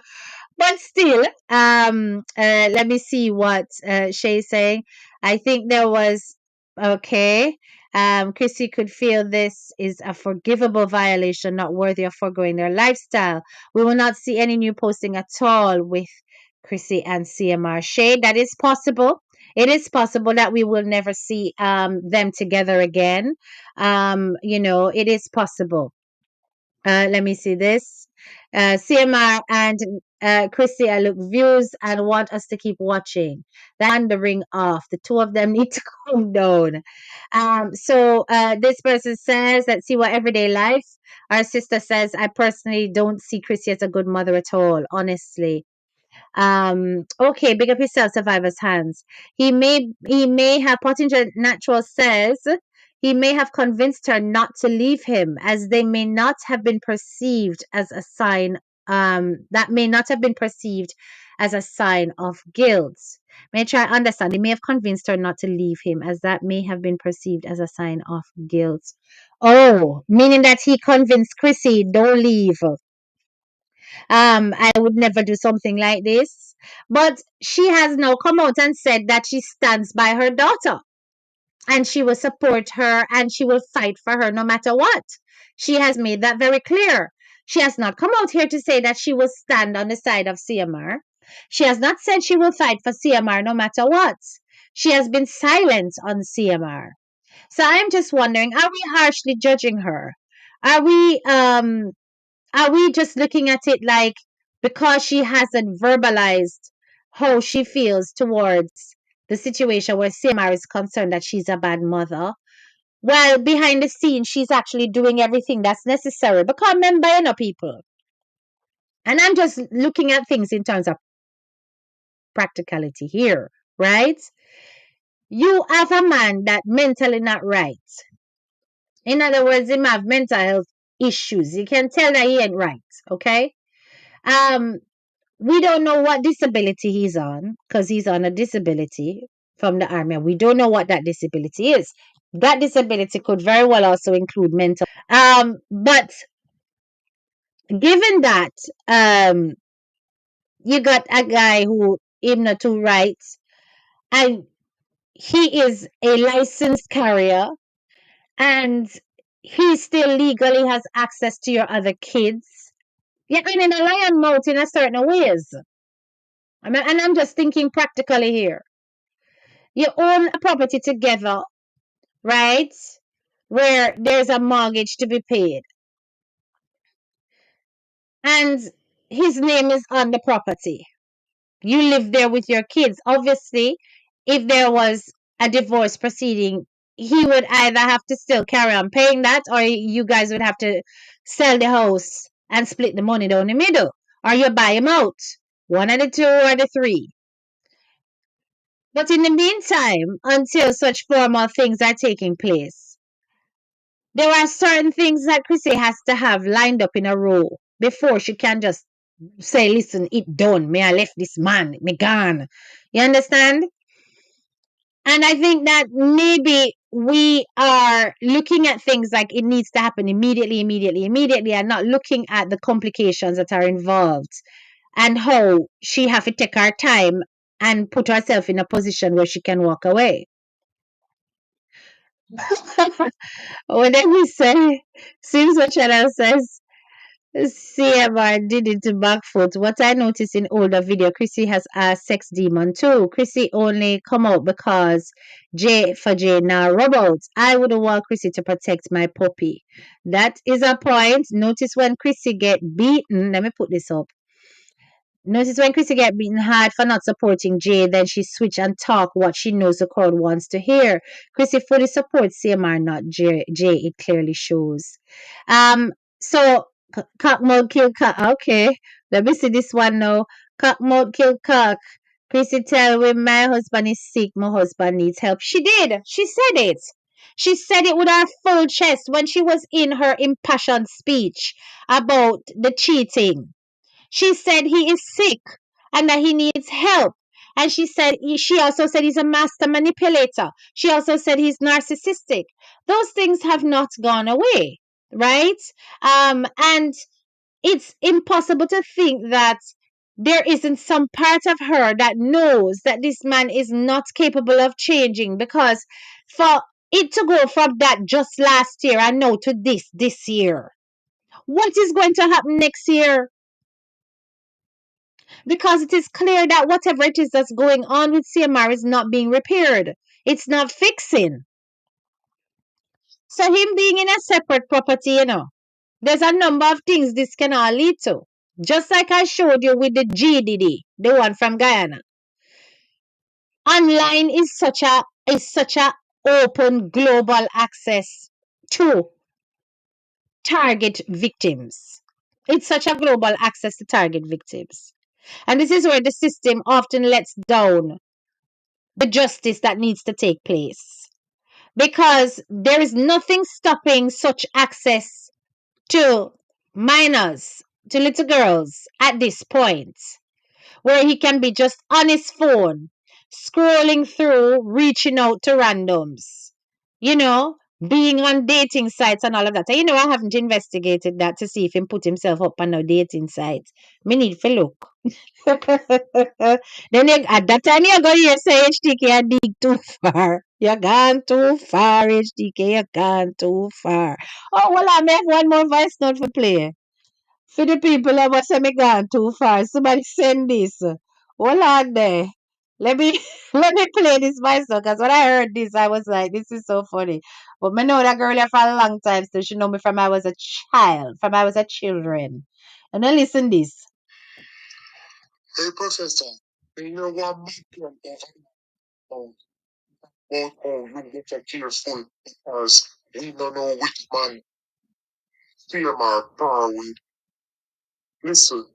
But still, let me see what Shay's saying. I think there was okay. Chrissy could feel this is a forgivable violation, not worthy of foregoing their lifestyle. We will not see any new posting at all with Chrissy and CMR. Shay, that is possible. It is possible that we will never see them together again. It is possible. Let me see this. CMR and Chrissy, I look views and want us to keep watching. That wandering off. The two of them need to calm down. So this person says, let's see what everyday life. Our sister says, I personally don't see Chrissy as a good mother at all, honestly. Okay, big up yourself, survivor's hands. He may have potential natural says he may have convinced her not to leave him, as they may not have been perceived as a sign that may not have been perceived as a sign of guilt. May I try understand. He may have convinced her not to leave him, as that may have been perceived as a sign of guilt. Oh, meaning that he convinced Chrissy, don't leave. I would never do something like this. But she has now come out and said that she stands by her daughter and she will support her and she will fight for her no matter what. She has made that very clear. She has not come out here to say that she will stand on the side of CMR. She has not said she will fight for CMR no matter what. She has been silent on CMR. So I'm just wondering, are we harshly judging her? Are we just looking at it like because she hasn't verbalized how she feels towards the situation where CMR is concerned that she's a bad mother? Well, behind the scenes, she's actually doing everything that's necessary. Because remember, people. And I'm just looking at things in terms of practicality here, right? You have a man that mentally not right. In other words, he have mental health issues. You can tell that he ain't right, okay? Um, we don't know what disability he's on because he's on a disability from the army. We don't know what that disability is. That disability could very well also include mental. But given that you got a guy who him not to right, and he is a licensed carrier, and he still legally has access to your other kids. Yeah, I mean, in a lion mouth in a certain ways. And I'm just thinking practically here. You own a property together, right? Where there's a mortgage to be paid. And his name is on the property. You live there with your kids. Obviously, if there was a divorce proceeding, he would either have to still carry on paying that, or you guys would have to sell the house and split the money down the middle. Or you buy him out. One of the two or the three. But in the meantime, until such formal things are taking place, there are certain things that Chrissy has to have lined up in a row before she can just say, listen, it done. Me, I left this man. Me gone. You understand? And I think that maybe we are looking at things like it needs to happen immediately, and not looking at the complications that are involved and how she have to take her time and put herself in a position where she can walk away. Whenever we say, seems what channel says, CMR did it to back foot. What I noticed in older video, Chrissy has a sex demon too. Chrissy only come out because J now rub out. I would want Chrissy to protect my puppy. That is a point. Notice when Chrissy get beaten. Let me put this up. Notice when Chrissy get beaten hard for not supporting Jay, then she switch and talk what she knows the crowd wants to hear. Chrissy fully supports CMR, not Jay. It clearly shows. So cock mode kill cock. Okay, let me see this one now. Cock mode kill cock. Chrissy tell when my husband is sick, my husband needs help. She did. She said it. She said it with her full chest when she was in her impassioned speech about the cheating. She said he is sick and that he needs help. And she also said he's a master manipulator. She also said he's narcissistic. Those things have not gone away, right? And it's impossible to think that there isn't some part of her that knows that this man is not capable of changing, because for it to go from that just last year and now to this year, what is going to happen next year? Because it is clear that whatever it is that's going on with CMR is not being repaired. It's not fixing. So him being in a separate property, there's a number of things this can all lead to. Just like I showed you with the G-Diddy, the one from Guyana. Online is such a open global access to target victims. It's such a global access to target victims. And this is where the system often lets down the justice that needs to take place. Because there is nothing stopping such access to minors, to little girls at this point, where he can be just on his phone, scrolling through, reaching out to randoms, you know, being on dating sites and all of that. And I haven't investigated that to see if he put himself up on a dating site. Me need to look. Then at that time you're going to say HTK you dig too far. You gone too far, HTK, you gone too far. Oh well, I make one more voice note for play. For the people that was say me gone too far. Somebody send this. Hold on there. Let me let me play this myself, because when I heard this, I was like, this is so funny. But me know that girl here for a long time, so she know me from I was a child, from I was a children. And then listen this. Hey, Professor, you know what I'm about you get careful because we don't know which man CMR power with. Listen,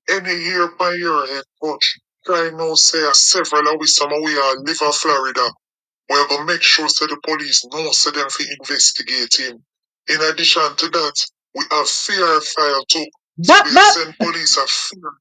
any year by year head coach, try now say a several of we some of we are live in Florida. We gonna make sure so the police know so them for investigate him. In addition to that, we have fear file too. So Bop we bop. send police a fear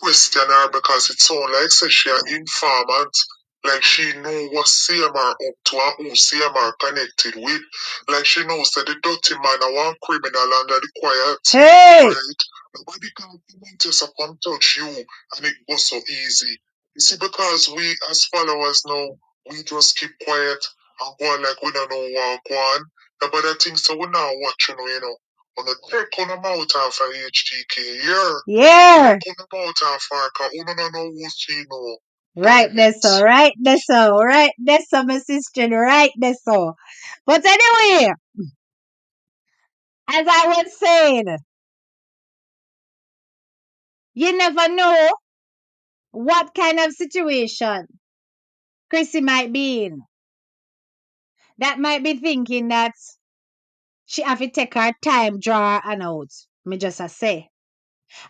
question her because it sounds like say she an informant, like she know what CMR up to and who CMR connected with. Like she knows that the dirty man are one criminal under the quiet. Hey! Right? Nobody can just upon touch you and it was so easy. You see, because we as followers now, we just keep quiet and go on like we don't know what go on. But I think so we now watching, on the take on them out of HTK, yeah. Yeah. Take on them out of her, because we don't know what she know. Right there, so. Right there, so. Right there, so, my sister. Right there, so. But anyway, as I was saying, you never know what kind of situation Chrissy might be in. That might be thinking that she have to take her time, draw her out. Me just a say.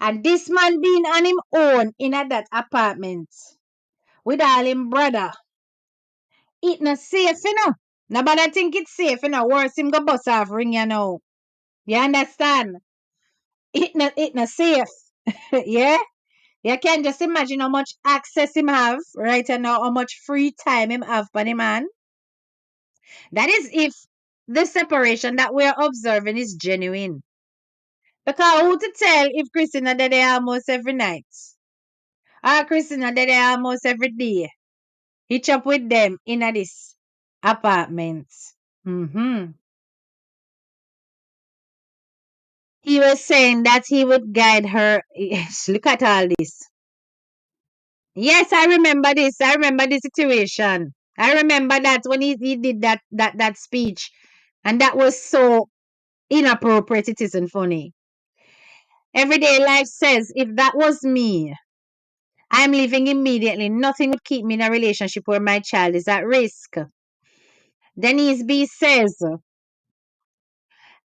And this man being on him own in a that apartment with all him brother, it not safe, Nobody think it's safe, Worse him go bust off ring, You understand? It not safe. Yeah? You can just imagine how much access him have right now, how much free time him have for the man. That is if the separation that we're observing is genuine. Because who to tell if Christina did it almost every night? Or Christina did it almost every day? Hitch up with them in a this apartment. Mm-hmm. He was saying that he would guide her. Yes, look at all this. Yes, I remember this. I remember the situation. I remember that when he did that speech. And that was so inappropriate. It isn't funny. Everyday life says if that was me, I'm leaving immediately. Nothing would keep me in a relationship where my child is at risk. Denise B says,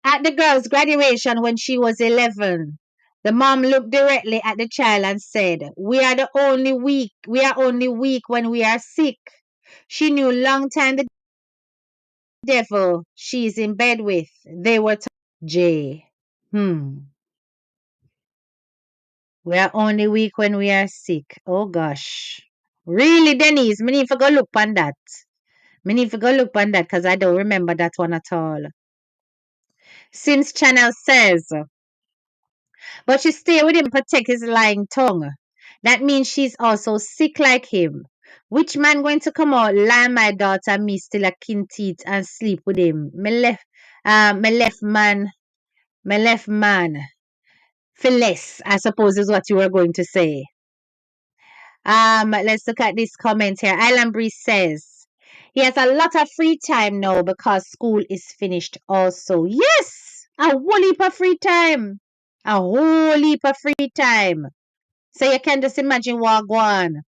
at the girl's graduation when she was 11, the mom looked directly at the child and said, We are only weak when we are sick. She knew long time the devil she's in bed with. They were J. We are only weak when we are sick. Oh gosh. Really, Denise? Me need to go look on that. Me need to go look on that because I don't remember that one at all. Sims Channel says, But she stay with him, protect his lying tongue. That means she's also sick like him. Which man going to come out, lie my daughter, me still a kin teeth and sleep with him? My left man, for less, I suppose is what you were going to say. Let's look at this comment here. Island Breeze says he has a lot of free time now because school is finished also. Yes, a whole heap of free time. A whole heap of free time. So you can just imagine what go on.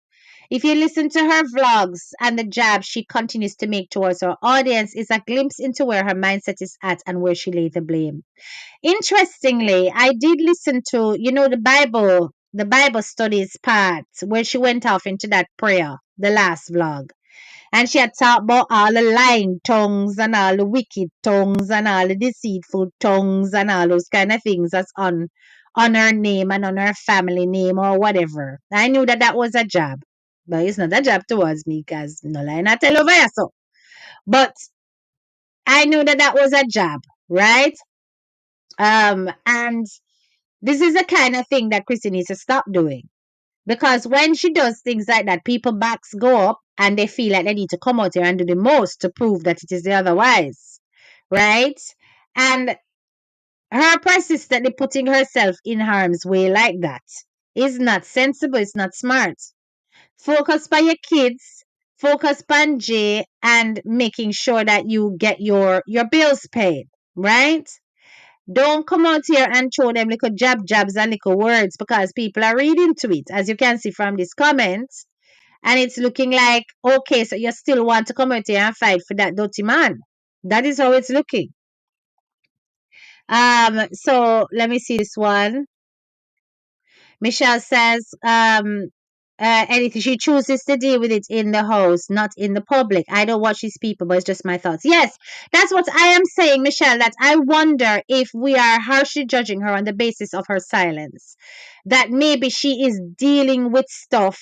If you listen to her vlogs and the jab she continues to make towards her audience is a glimpse into where her mindset is at and where she laid the blame. Interestingly, I did listen to, the Bible studies part where she went off into that prayer, the last vlog. And she had talked about all the lying tongues and all the wicked tongues and all the deceitful tongues and all those kind of things that's on her name and on her family name or whatever. I knew that that was a jab, but it's not a jab towards me because no lie not tell over so. But I knew that that was a jab, right? And this is the kind of thing that Chrissy needs to stop doing. Because when she does things like that, people backs go up and they feel like they need to come out here and do the most to prove that it is the otherwise. Right? And her persistently putting herself in harm's way like that is not sensible, it's not smart. Focus on your kids, focus on Jay and making sure that you get your bills paid, right? Don't come out here and show them little jabs and little words because people are reading to it, as you can see from this comment. And it's looking like, okay, so you still want to come out here and fight for that dirty man. That is how it's looking. So let me see this one. Michelle says, anything she chooses to deal with it in the house, not in the public. I don't watch these people, but it's just my thoughts. Yes, that's what I am saying, Michelle. That I wonder if we are harshly judging her on the basis of her silence. That maybe she is dealing with stuff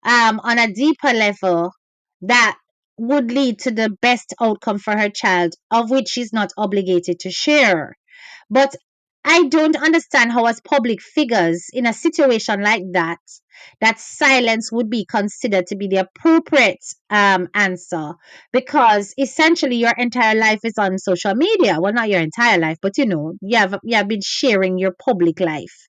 on a deeper level that would lead to the best outcome for her child, of which she's not obligated to share. But I don't understand how, as public figures in a situation like that, that silence would be considered to be the appropriate answer, because essentially your entire life is on social media. Well, not your entire life, but you have been sharing your public life.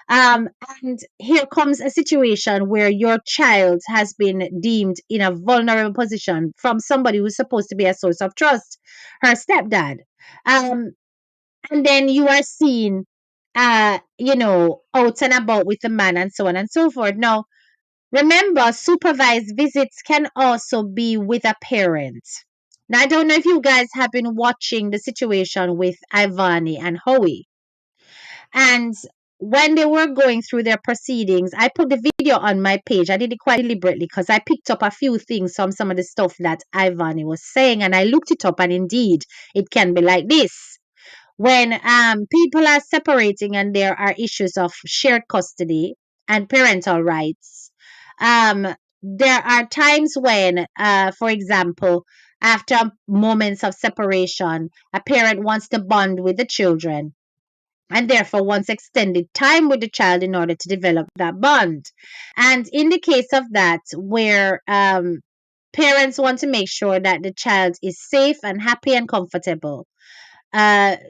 And here comes a situation where your child has been deemed in a vulnerable position from somebody who's supposed to be a source of trust, her stepdad. Um, and then you are seen out and about with the man and so on and so forth. Now, remember, supervised visits can also be with a parent. Now, I don't know if you guys have been watching the situation with Ivani and Howie. And when they were going through their proceedings, I put the video on my page. I did it quite deliberately because I picked up a few things from some of the stuff that Ivani was saying, and I looked it up, and indeed, it can be like this. When people are separating and there are issues of shared custody and parental rights, there are times when, for example, after moments of separation, a parent wants to bond with the children and therefore wants extended time with the child in order to develop that bond. And in the case of that, where parents want to make sure that the child is safe and happy and comfortable,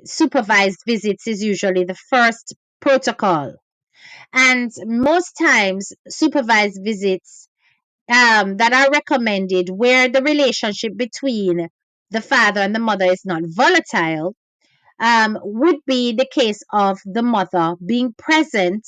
supervised visits is usually the first protocol. And most times, supervised visits that are recommended where the relationship between the father and the mother is not volatile would be the case of the mother being present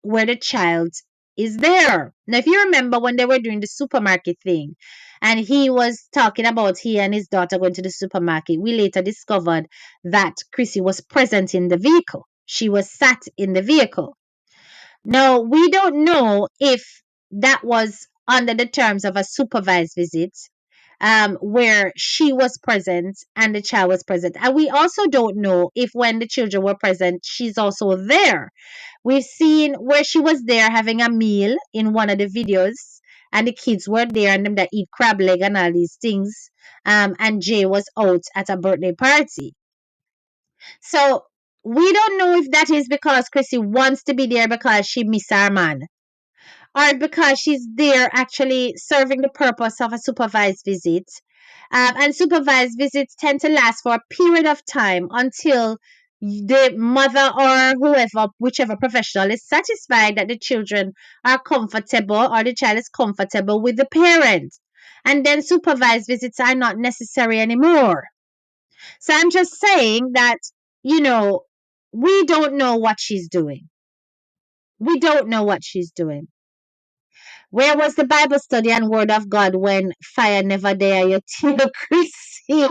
where the child is there. Now, if you remember when they were doing the supermarket thing, and he was talking about he and his daughter going to the supermarket, we later discovered that Chrissy was present in the vehicle. She was sat in the vehicle. Now, we don't know if that was under the terms of a supervised visit, where she was present and the child was present. And we also don't know if when the children were present, she's also there. We've seen where she was there having a meal in one of the videos, and the kids were there and them that eat crab leg and all these things. And Jay was out at a birthday party. So we don't know if that is because Chrissy wants to be there because she miss her man, or because she's there actually serving the purpose of a supervised visit. And supervised visits tend to last for a period of time until the mother or whoever, whichever professional, is satisfied that the children are comfortable or the child is comfortable with the parent. And then supervised visits are not necessary anymore. So I'm just saying that, you know, we don't know what she's doing. We don't know what she's doing. Where was the Bible study and Word of God when fire never there? You Chrissy,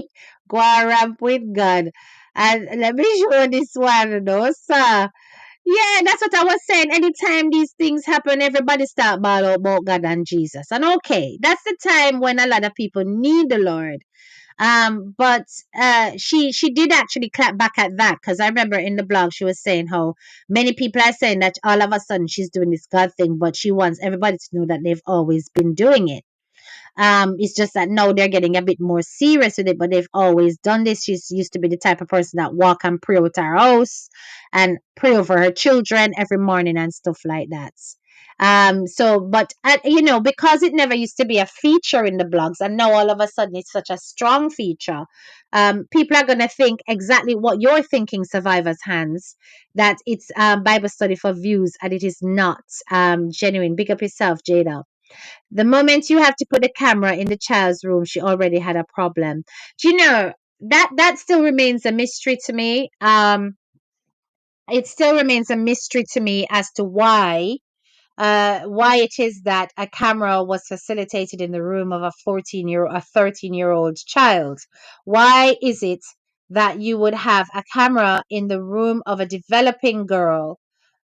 go and ramp with God. And let me show this one, though, sir. Yeah, that's what I was saying. Anytime these things happen, everybody start ball about God and Jesus. And okay, that's the time when a lot of people need the Lord. But she did actually clap back at that, because I remember in the blog she was saying how many people are saying that all of a sudden she's doing this God thing, but she wants everybody to know that they've always been doing it. It's just that now they're getting a bit more serious with it, but they've always done this. She's used to be the type of person that walk and pray with her house and pray over her children every morning and stuff like that. But because it never used to be a feature in the blogs, and now all of a sudden it's such a strong feature, people are gonna think exactly what you're thinking, survivors hands, that it's Bible study for views, and it is not genuine. Big up yourself, Jada. The moment you have to put the camera in the child's room, she already had a problem. Do you know that still remains a mystery to me? It still remains a mystery to me as to why it is that a camera was facilitated in the room of a 13-year-old child. Why is it that you would have a camera in the room of a developing girl,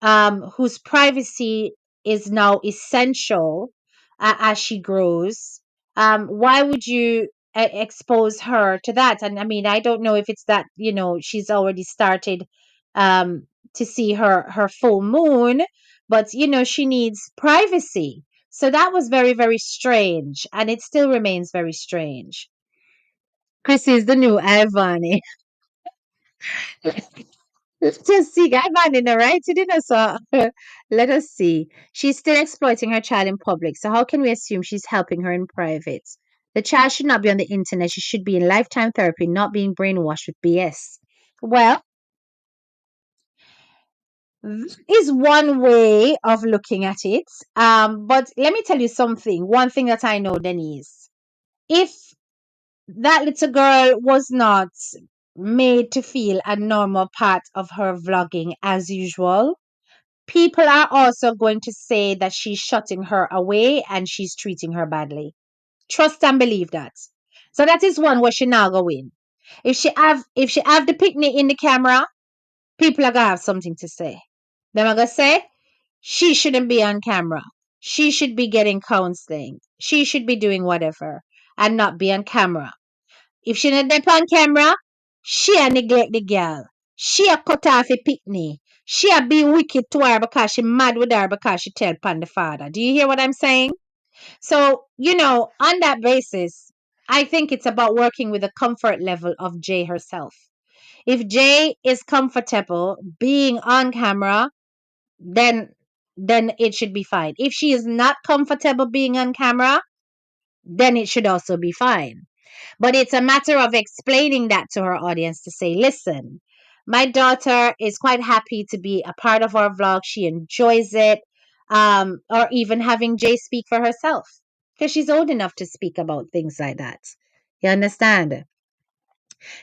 whose privacy is now essential as she grows? Why would you expose her to that? And I mean, I don't know if it's that, she's already started um, to see her full moon, but she needs privacy. So that was very, very strange, and it still remains very strange. Chrissy is the new Ivani. Just see, I man in the right, you know. So let us see. She's still exploiting her child in public. So how can we assume she's helping her in private? The child should not be on the internet. She should be in lifetime therapy, not being brainwashed with BS. Well, that is one way of looking at it. But let me tell you something. One thing that I know, Denise, if that little girl was not made to feel a normal part of her vlogging as usual, people are also going to say that she's shutting her away and she's treating her badly. Trust and believe that. So that is one where she now go in. If she have the picnic in the camera, people are gonna have something to say. Them are gonna say she shouldn't be on camera. She should be getting counseling. She should be doing whatever and not be on camera. If she not there on camera, she a neglect the girl. She a cut off a picnic. She a be wicked to her because she mad with her because she tell pan the father. Do you hear what I'm saying? So, on that basis, I think it's about working with the comfort level of Jay herself. If Jay is comfortable being on camera, then it should be fine. If she is not comfortable being on camera, then it should also be fine. But it's a matter of explaining that to her audience to say, listen, my daughter is quite happy to be a part of our vlog. She enjoys it. Or even having Jay speak for herself, because she's old enough to speak about things like that. You understand?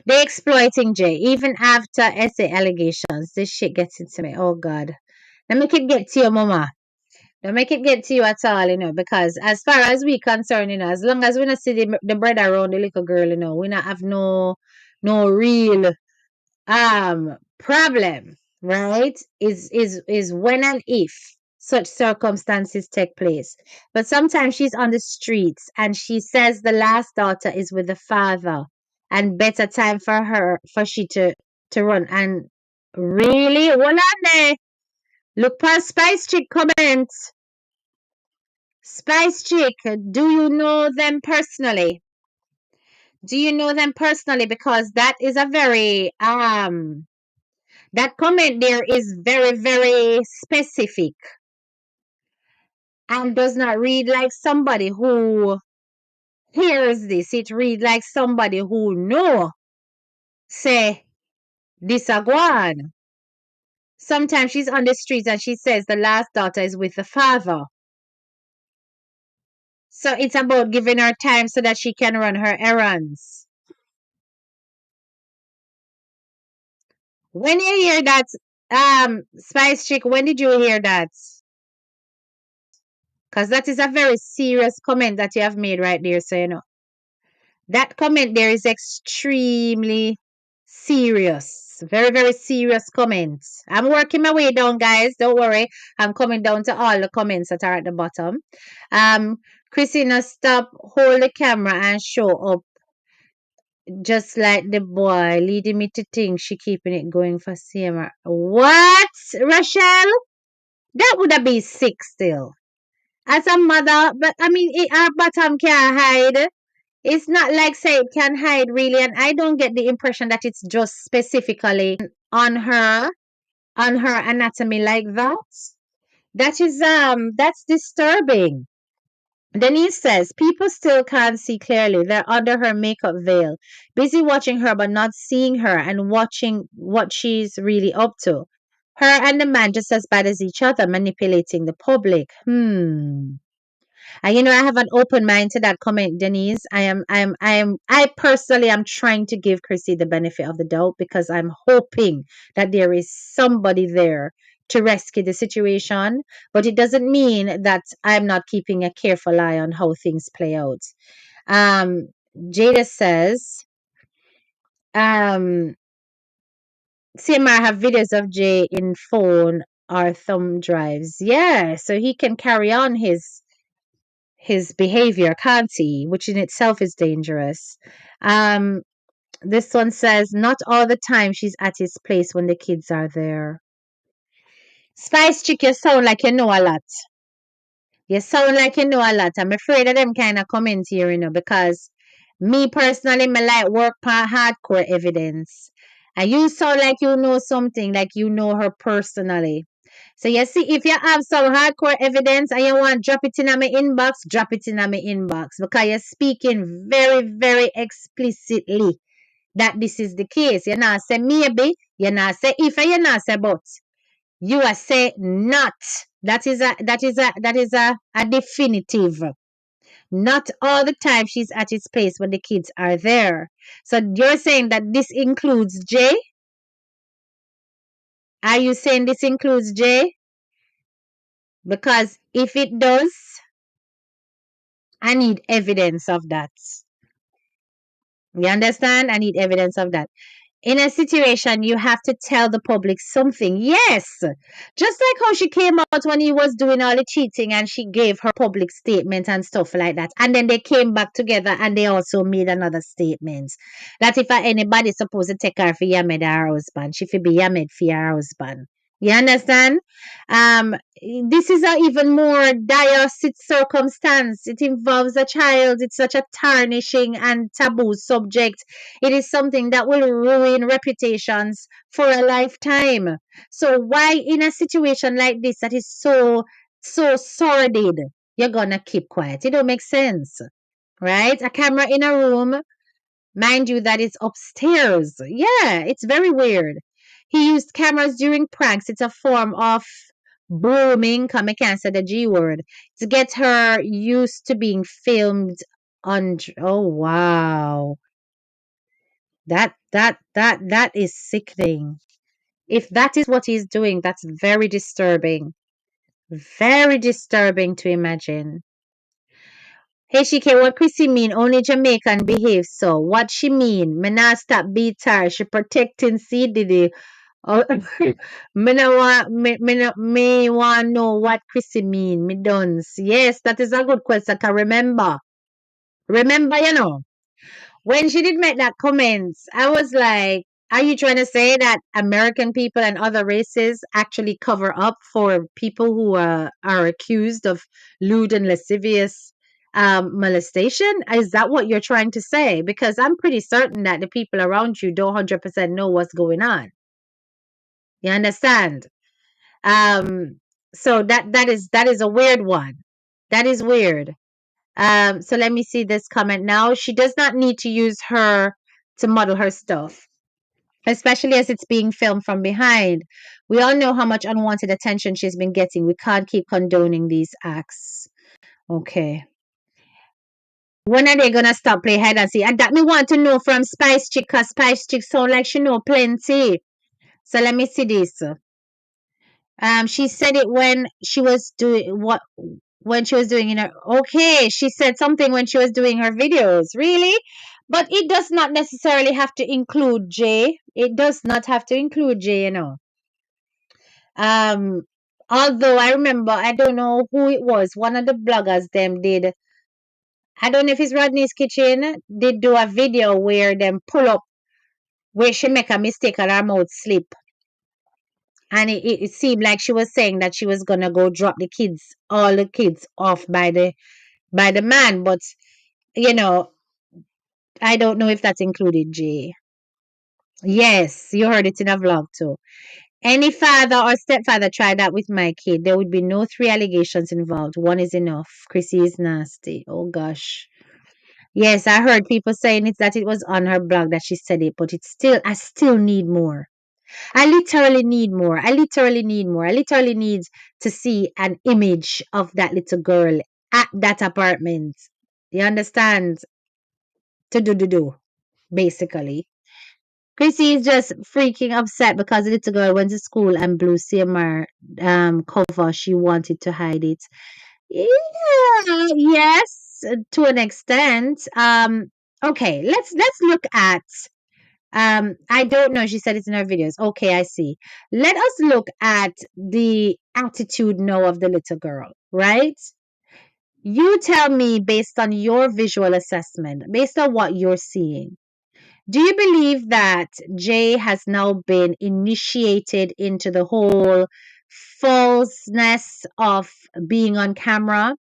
They're exploiting Jay. Even after essay allegations, this shit gets into me. Oh, God. Let me keep get to you, mama. Don't make it get to you at all, because as far as we concerned, as long as we not see the bread around the little girl, we not have no real problem, right? Is when and if such circumstances take place. But sometimes she's on the streets and she says the last daughter is with the father and better time for she to run. And really, hold on there. Look past Spice Chick comments. Spice Chick, do you know them personally? Do you know them personally? Because that is a very That comment there is very, very specific and does not read like somebody who hears this. It read like somebody who know, say, this a go on. Sometimes she's on the streets and she says the last daughter is with the father. So it's about giving her time so that she can run her errands. When you hear that, Spice Chick, when did you hear that? Because that is a very serious comment that you have made right there. So, you know, that comment there is extremely serious. Very, very serious comment. I'm working my way down, guys. Don't worry. I'm coming down to all the comments that are at the bottom. Um, Christina, stop, hold the camera and show up just like the boy, leading me to think she keeping it going for Seymour. What, Rachel? That would have been sick still. As a mother, but I mean, our bottom can't hide. It's not like say it can hide really, and I don't get the impression that it's just specifically on her anatomy like that. That is that's disturbing. Denise says people still can't see clearly. They're under her makeup veil, busy watching her but not seeing her and watching what she's really up to. Her and the man just as bad as each other, manipulating the public. And you know, I have an open mind to that comment, Denise. I personally am trying to give Chrissy the benefit of the doubt because I'm hoping that there is somebody there to rescue the situation. But it doesn't mean that I'm not keeping a careful eye on how things play out. Um, Jada says, CMR have videos of Jay in phone or thumb drives. Yeah, so he can carry on his behavior, can't he? Which in itself is dangerous. Um, this one says, not all the time she's at his place when the kids are there. Spice Chick, you sound like you know a lot. You sound like you know a lot. I'm afraid of them kind of comments here, you know, because me personally, me like work part hardcore evidence. And you sound like you know something, like you know her personally. So you see, if you have some hardcore evidence and you want to drop it in my inbox, drop it in my inbox because you're speaking very, very explicitly that this is the case. You're not say maybe, you're not say if, and you're not say but. You are say not. That is a definitive. Not all the time she's at his place when the kids are there. So you're saying that this includes Jay? Are you saying this includes Jay? Because if it does, I need evidence of that. You understand? I need evidence of that. In a situation, you have to tell the public something. Yes. Just like how she came out when he was doing all the cheating and she gave her public statement and stuff like that. And then they came back together and they also made another statement that if anybody supposed to take her for Yamed her husband, she should be Yamed for her husband. You understand? This is a even more dire circumstance. It involves a child. It's such a tarnishing and taboo subject. It is something that will ruin reputations for a lifetime. So why in a situation like this that is so sordid, you're gonna keep quiet? It don't make sense, right? A camera in a room. Mind you, that it's upstairs. Yeah, it's very weird. He used cameras during pranks. It's a form of brooming, come I can't say the G word, to get her used to being filmed on. Oh wow, that is sickening. If that is what he's doing, that's very disturbing. Very disturbing to imagine. Hey, Shike, what Chrissy mean? Only Jamaican behave so. What she mean? Me not stop beat her. She protecting C-Diddy. Oh, me no want me want know what Chrissy mean. Me dons. Yes, that is a good question. Can remember, you know. When she did make that comment, I was like, are you trying to say that American people and other races actually cover up for people who are accused of lewd and lascivious molestation? Is that what you're trying to say? Because I'm pretty certain that the people around you don't 100% know what's going on. You understand? Um, so that is a weird one. That is weird. So let me see this comment now. She does not need to use her to model her stuff, especially as it's being filmed from behind. We all know how much unwanted attention she's been getting. We can't keep condoning these acts. Okay. When are they gonna stop play hide and seek? And that me want to know from Spice Chick, cause Spice Chick sound like she know plenty. So let me see this. She said it when she was doing what when she was doing her okay, she said something when she was doing her videos. Really? But it does not necessarily have to include Jay. It does not have to include Jay, you know. Um Although I remember, I don't know who it was, one of the bloggers them did, I don't know if it's Rodney's Kitchen, did do a video where them pull up where she make a mistake and her mouth slip. And it seemed like she was saying that she was gonna go drop the kids, all the kids off by the man, but you know, I don't know if that's included, Jay. Yes, you heard it in a vlog too. Any father or stepfather tried that with my kid, there would be no three allegations involved. One is enough. Chrissy is nasty. Oh gosh. Yes, I heard people saying it that it was on her blog that she said it, but it's still, I still need more. I literally need more. I literally need more. I literally need to see an image of that little girl at that apartment. You understand? To do, basically. Chrissy is just freaking upset because the little girl went to school and blew CMR cover. She wanted to hide it. Yeah, yes, to an extent. Okay, let's look at I don't know. She said it's in her videos. Okay, I see. Let us look at the attitude now of the little girl, right? You tell me based on your visual assessment, based on what you're seeing. Do you believe that Jay has now been initiated into the whole falseness of being on camera?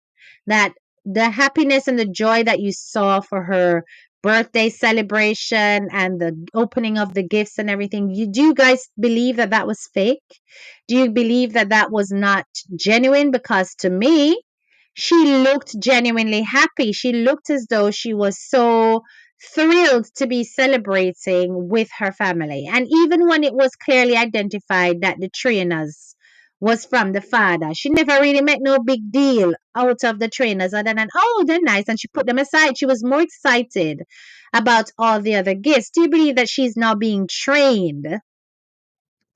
That the happiness and the joy that you saw for her birthday celebration and the opening of the gifts and everything, do you guys believe that that was fake? Do you believe that that was not genuine? Because to me, she looked genuinely happy. She looked as though she was so thrilled to be celebrating with her family. And even when it was clearly identified that the trainers was from the father, she never really made no big deal out of the trainers other than, oh, they're nice. And she put them aside. She was more excited about all the other gifts. Do you believe that she's now being trained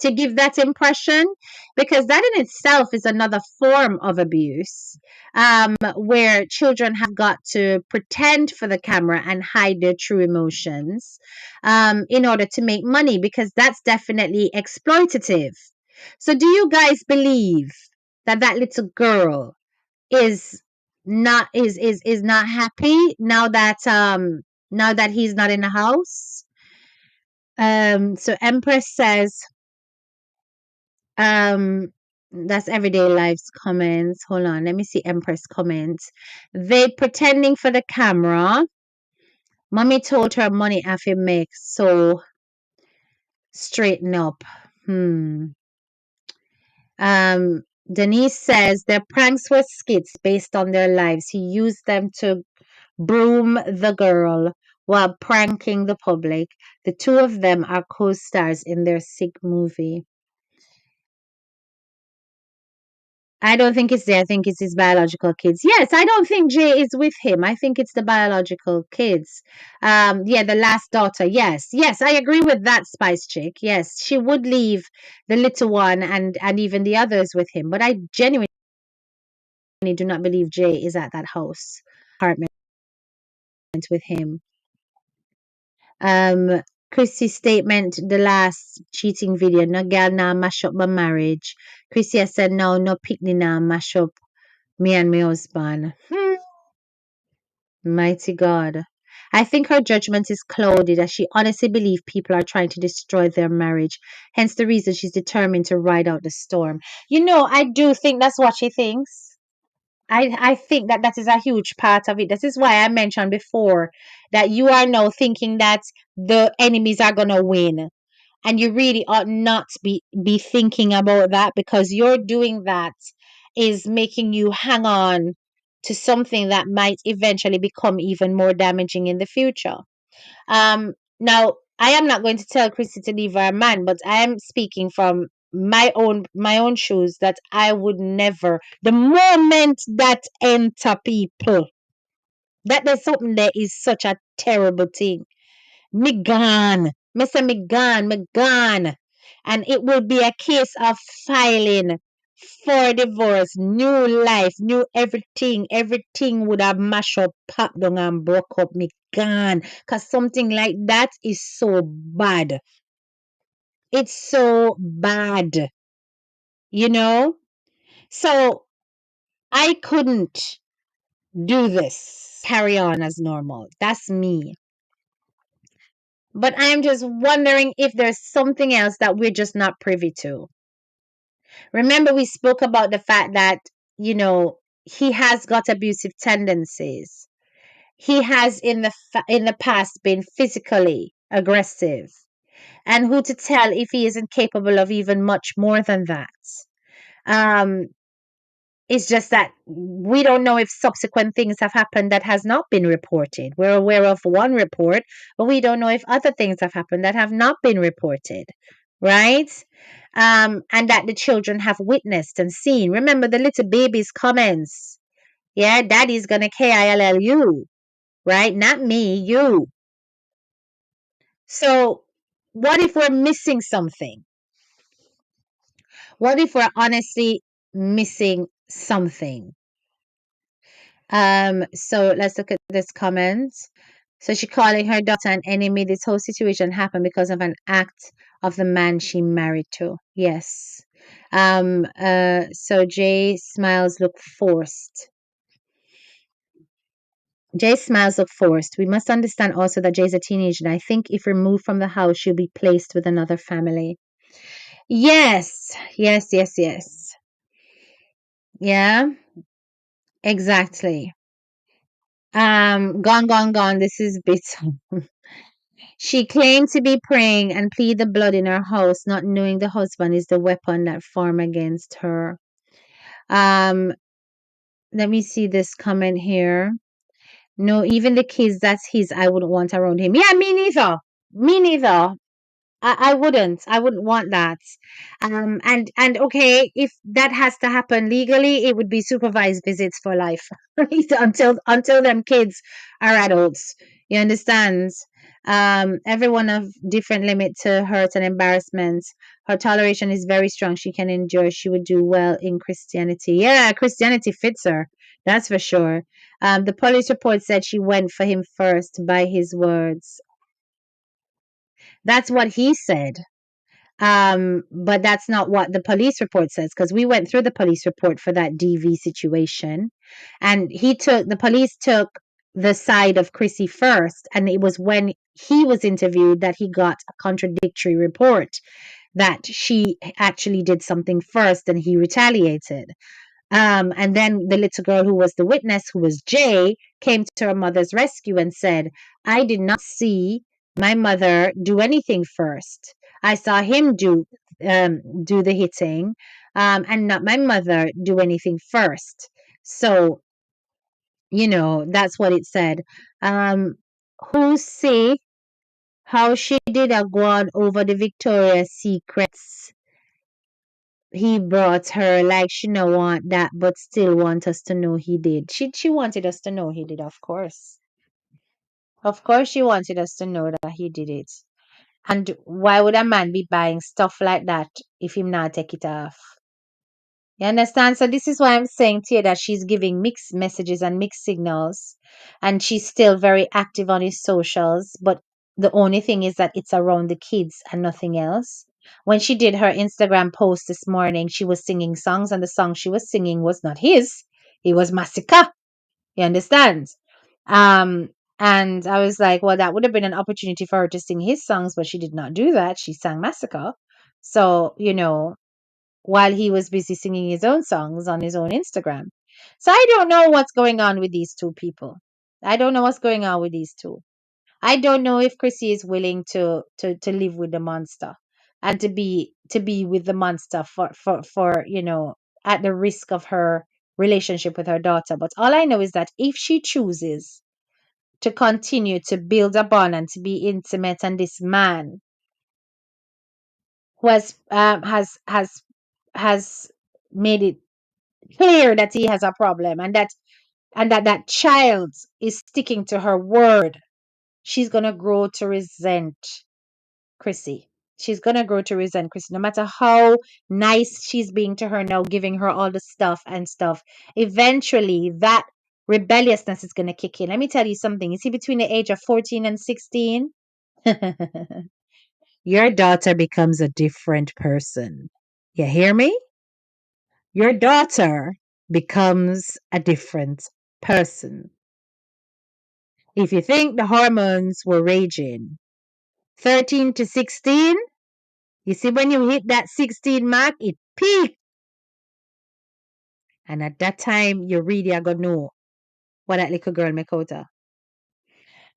to give that impression, because that in itself is another form of abuse, where children have got to pretend for the camera and hide their true emotions, in order to make money, because that's definitely exploitative. So do you guys believe that that little girl is not happy now that he's not in the house? So Empress says, um, that's everyday life's comments. Hold on, let me see Empress comments. They pretending for the camera. Mommy told her money have to make, so straighten up. Hmm. Denise says their pranks were skits based on their lives. He used them to broom the girl while pranking the public. The two of them are co-stars in their sick movie. I don't think it's there. I think it's his biological kids. Yes, I don't think Jay is with him. I think it's the biological kids. Yeah, the last daughter. Yes, yes, I agree with that, Spice Chick. Yes, she would leave the little one and even the others with him. But I genuinely do not believe Jay is at that house apartment with him. Um, Chrissy's statement, the last cheating video, no girl now mash up my marriage. Chrissy has said no, no picnic now mash up me and my husband. Mighty God. I think her judgment is clouded as she honestly believes people are trying to destroy their marriage. Hence the reason she's determined to ride out the storm. You know, I do think that's what she thinks. I think that that is a huge part of it. This is why I mentioned before that you are now thinking that the enemies are going to win. And you really ought not be thinking about that, because you're doing that is making you hang on to something that might eventually become even more damaging in the future. Now I am not going to tell Chrissy to leave her man, but I am speaking from my own shoes, that I would never, the moment that enter people, that there's something there is such a terrible thing. Me gone. Me say me gone, me gone. And it will be a case of filing for divorce, new life, new everything. Everything would have mashed up, popped down, and broke up. Me gone. Because something like that is so bad. It's so bad, you know? So I couldn't do this, carry on as normal. That's me. But I'm just wondering if there's something else that we're just not privy to. Remember, we spoke about the fact that, he has got abusive tendencies. He has in the past been physically aggressive. And who to tell if he isn't capable of even much more than that? Um, It's just that we don't know if subsequent things have happened that has not been reported. We're aware of one report, but we don't know if other things have happened that have not been reported, right? And that the children have witnessed and seen. Remember the little baby's comments. Yeah, daddy's gonna kill you, right? Not me, you. So, what if we're missing something? What if we're honestly missing something? So let's look at this comment. So she calling her daughter an enemy. This whole situation happened because of an act of the man she married to. Yes. So Jay smiles look forced. Jay's smiles look forced. We must understand also that Jay's a teenager, and I think if removed from the house, she'll be placed with another family. Yes, yes, yes, yes. Yeah, exactly. Gone, gone, gone. This is bitter. She claimed to be praying and plead the blood in her house, not knowing the husband is the weapon that form against her. Um, Let me see this comment here. No, even the kids that's his, I wouldn't want around him. Yeah, me neither. Me neither. I wouldn't want that. And okay, if that has to happen legally, it would be supervised visits for life, right? Until them kids are adults. You understand? Everyone have different limit to hurt and embarrassment. Her toleration is very strong. She can endure. She would do well in Christianity. Yeah, Christianity fits her. That's for sure. The police report said she went for him first by his words. That's what he said. But that's not what the police report says, because we went through the police report for that DV situation, and the police took the side of Chrissy first, and it was when he was interviewed that he got a contradictory report that she actually did something first and he retaliated. And then the little girl who was the witness, who was Jay, came to her mother's rescue and said, I did not see my mother do anything first. I saw him do the hitting, and not my mother do anything first. So, that's what it said. Um, who say how she did a go on over the Victoria's Secrets he brought her, like she no want that, but still want us to know he did. She wanted us to know he did, of course. Of course she wanted us to know that he did it. And why would a man be buying stuff like that if him not take it off? You understand? So this is why I'm saying to you that she's giving mixed messages and mixed signals, and she's still very active on his socials. But the only thing is that it's around the kids and nothing else. When she did her Instagram post this morning, she was singing songs, and the song she was singing was not his. It was Massacre. You understand? Um, and I was like, well, that would have been an opportunity for her to sing his songs, but she did not do that. She sang Massacre. So, while he was busy singing his own songs on his own Instagram. So I don't know what's going on with these two people. I don't know what's going on with these two. I don't know if Chrissy is willing to live with the monster. and to be with the monster for at the risk of her relationship with her daughter. But all I know is that if she chooses to continue to build a bond and to be intimate, and this man who has made it clear that he has a problem, and that child is sticking to her word, she's gonna grow to resent Chrissy. She's gonna grow to resent Chrissy, no matter how nice she's being to her now, giving her all the stuff and stuff. Eventually, that rebelliousness is gonna kick in. Let me tell you something. You see, between the age of 14 and 16, your daughter becomes a different person. You hear me? Your daughter becomes a different person. If you think the hormones were raging, 13 to 16, you see, when you hit that 16 mark, it peaked. And at that time, you really are going to know what that little girl make out of.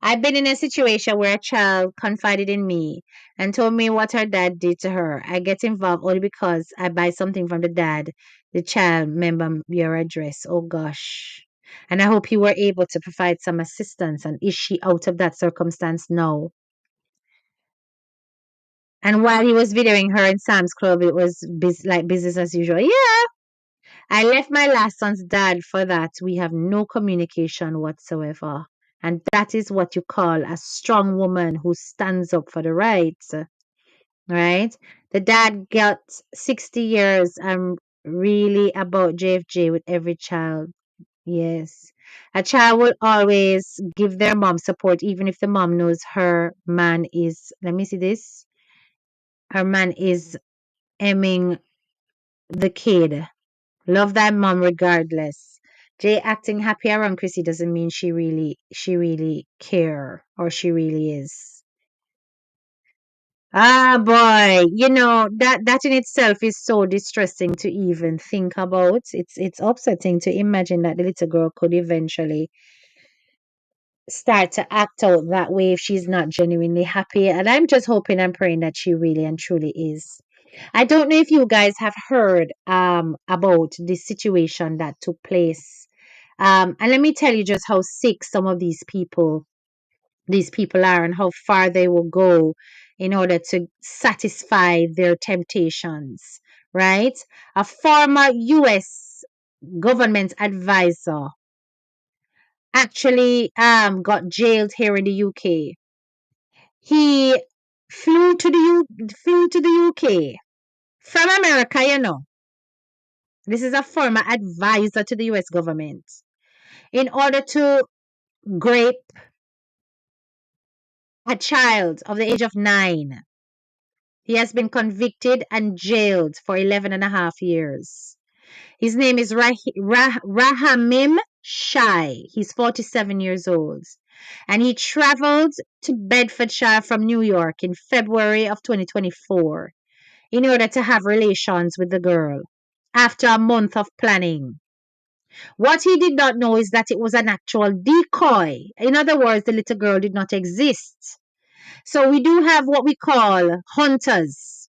I've been in a situation where a child confided in me and told me what her dad did to her. I get involved only because I buy something from the dad. The child member your address. Oh gosh. And I hope you were able to provide some assistance. And is she out of that circumstance now? And while he was videoing her in Sam's Club, it was like business as usual. Yeah, I left my last son's dad for that. We have no communication whatsoever. And that is what you call a strong woman who stands up for the rights, right? The dad got 60 years. I'm really about JFJ with every child. Yes. A child will always give their mom support, even if the mom knows her man is, let me see this, her man is aiming the kid. Love that mom regardless. Jay acting happy around Chrissy doesn't mean she really care or she really is. Ah boy, that in itself is so distressing to even think about. It's upsetting to imagine that the little girl could eventually start to act out that way if she's not genuinely happy. And I'm just hoping and praying that she really and truly is. I don't know if you guys have heard about this situation that took place. And let me tell you just how sick some of these people are, and how far they will go in order to satisfy their temptations, right? A former US government advisor actually got jailed here in the UK. He flew to the UK from America, This is a former advisor to the US government in order to grape a child of the age of 9. He has been convicted and jailed for 11 and a half years. His name is Rahamim Shai. He's 47 years old. And he traveled to Bedfordshire from New York in February of 2024 in order to have relations with the girl after a month of planning. What he did not know is that it was an actual decoy. In other words, the little girl did not exist. So we do have what we call hunters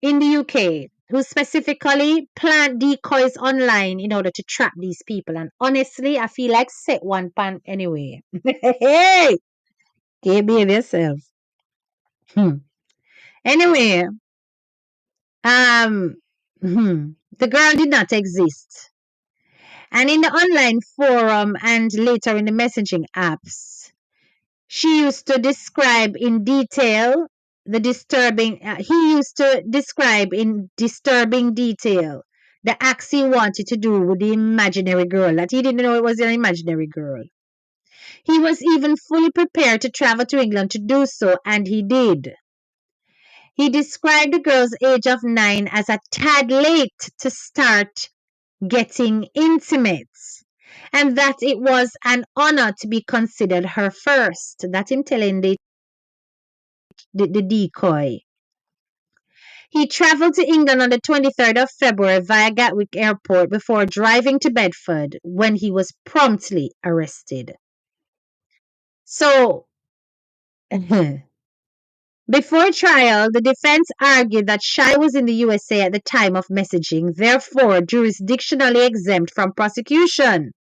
in the UK who specifically plant decoys online in order to trap these people. And honestly, I feel like set one pan anyway. Hey, can't behave yourself. Hmm. Anyway, um, the girl did not exist. And in the online forum and later in the messaging apps, she used to describe in detail he used to describe in disturbing detail the acts he wanted to do with the imaginary girl, that he didn't know it was an imaginary girl. He was even fully prepared to travel to England to do so, and he did. He described the girl's age of 9 as a tad late to start getting intimate, and that it was an honor to be considered her first. That him telling the decoy. He traveled to England on the 23rd of February via Gatwick Airport before driving to Bedford when he was promptly arrested. So, Before trial, the defense argued that Shai was in the USA at the time of messaging, therefore jurisdictionally exempt from prosecution.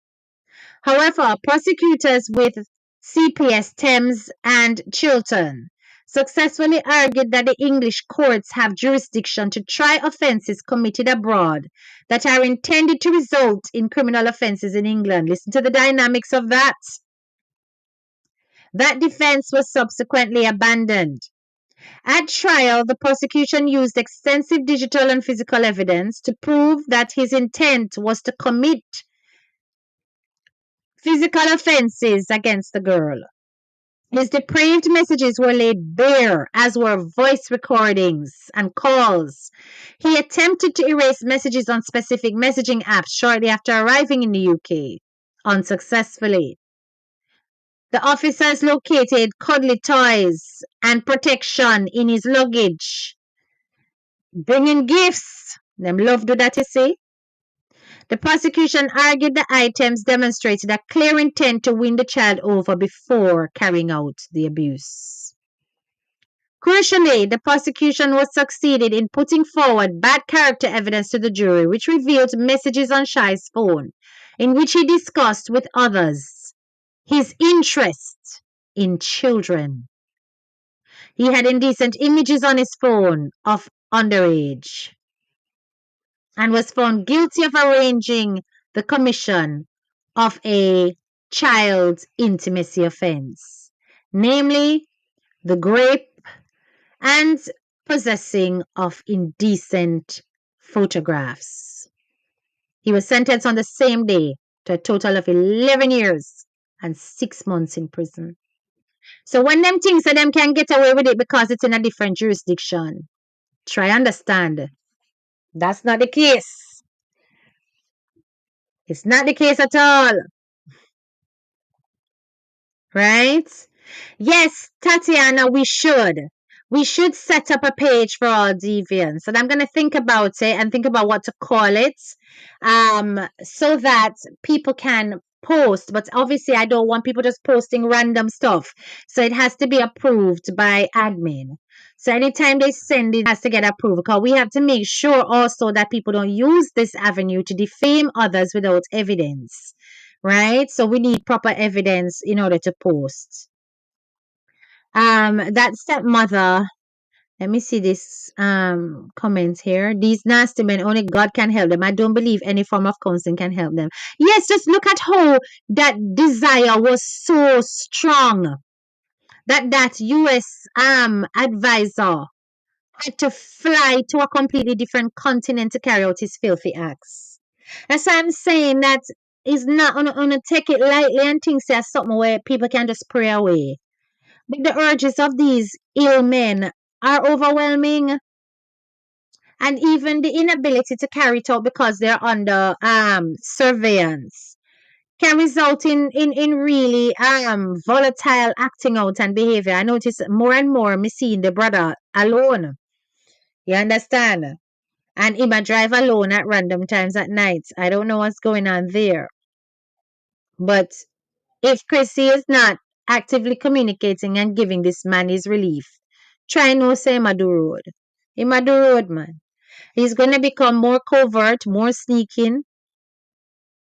However, prosecutors with CPS Thames and Chiltern successfully argued that the English courts have jurisdiction to try offences committed abroad that are intended to result in criminal offences in England. Listen to the dynamics of that. That defense was subsequently abandoned. At trial, the prosecution used extensive digital and physical evidence to prove that his intent was to commit physical offences against the girl. His depraved messages were laid bare, as were voice recordings and calls. He attempted to erase messages on specific messaging apps shortly after arriving in the UK, unsuccessfully. The officers located cuddly toys and protection in his luggage. Bringing gifts. Them love do that, you see. The prosecution argued the items demonstrated a clear intent to win the child over before carrying out the abuse. Crucially, the prosecution was succeeded in putting forward bad character evidence to the jury, which revealed messages on Shai's phone in which he discussed with others his interest in children. He had indecent images on his phone of underage and was found guilty of arranging the commission of a child intimacy offense, namely the rape and possessing of indecent photographs. He was sentenced on the same day to a total of 11 years and 6 months in prison. So when them things say them can get away with it because it's in a different jurisdiction, try understand. That's not the case. It's not the case at all. Right? Yes, Tatiana, we should. We should set up a page for all deviants. And I'm going to think about it and think about what to call it so that people can post. But obviously, I don't want people just posting random stuff. So it has to be approved by admin. So anytime they send it, has to get approved because we have to make sure also that people don't use this avenue to defame others without evidence. Right? So we need proper evidence in order to post. That stepmother, let me see this comment here. These nasty men, only God can help them. I don't believe any form of counseling can help them. Yes, just look at how that desire was so strong that US advisor had to fly to a completely different continent to carry out his filthy acts. That's why I'm saying that is not on take it lightly and think say something where people can just pray away. But the urges of these ill men are overwhelming, and even the inability to carry it out because they're under surveillance can result in really volatile acting out and behavior. I notice more and more me seeing the brother alone. You understand? And he might drive alone at random times at night. I don't know what's going on there. But if Chrissy is not actively communicating and giving this man his relief, try no say him a do road. Him a do road, man. He's going to become more covert, more sneaking,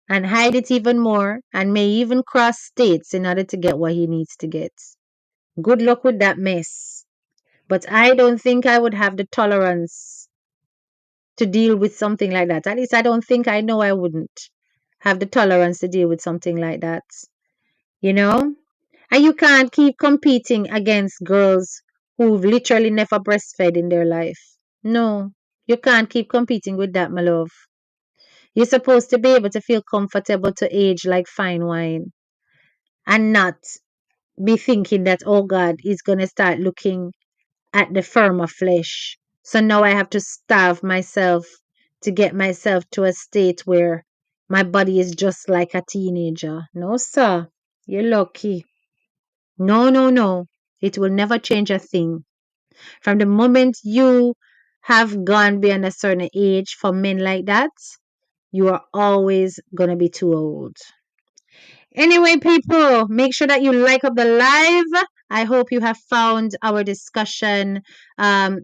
and hide it even more, and may even cross states in order to get what he needs to get. Good luck with that mess. But I don't think I would have the tolerance to deal with something like that. At least I don't think I know I wouldn't have the tolerance to deal with something like that. You know? And you can't keep competing against girls who've literally never breastfed in their life. No, you can't keep competing with that, my love. You're supposed to be able to feel comfortable to age like fine wine and not be thinking that, oh God, he's going to start looking at the firmer flesh. So now I have to starve myself to get myself to a state where my body is just like a teenager. No, sir. You're lucky. No, no, no. It will never change a thing. From the moment you have gone beyond a certain age for men like that, you are always going to be too old. Anyway, people, make sure that you like up the live I hope you have found our discussion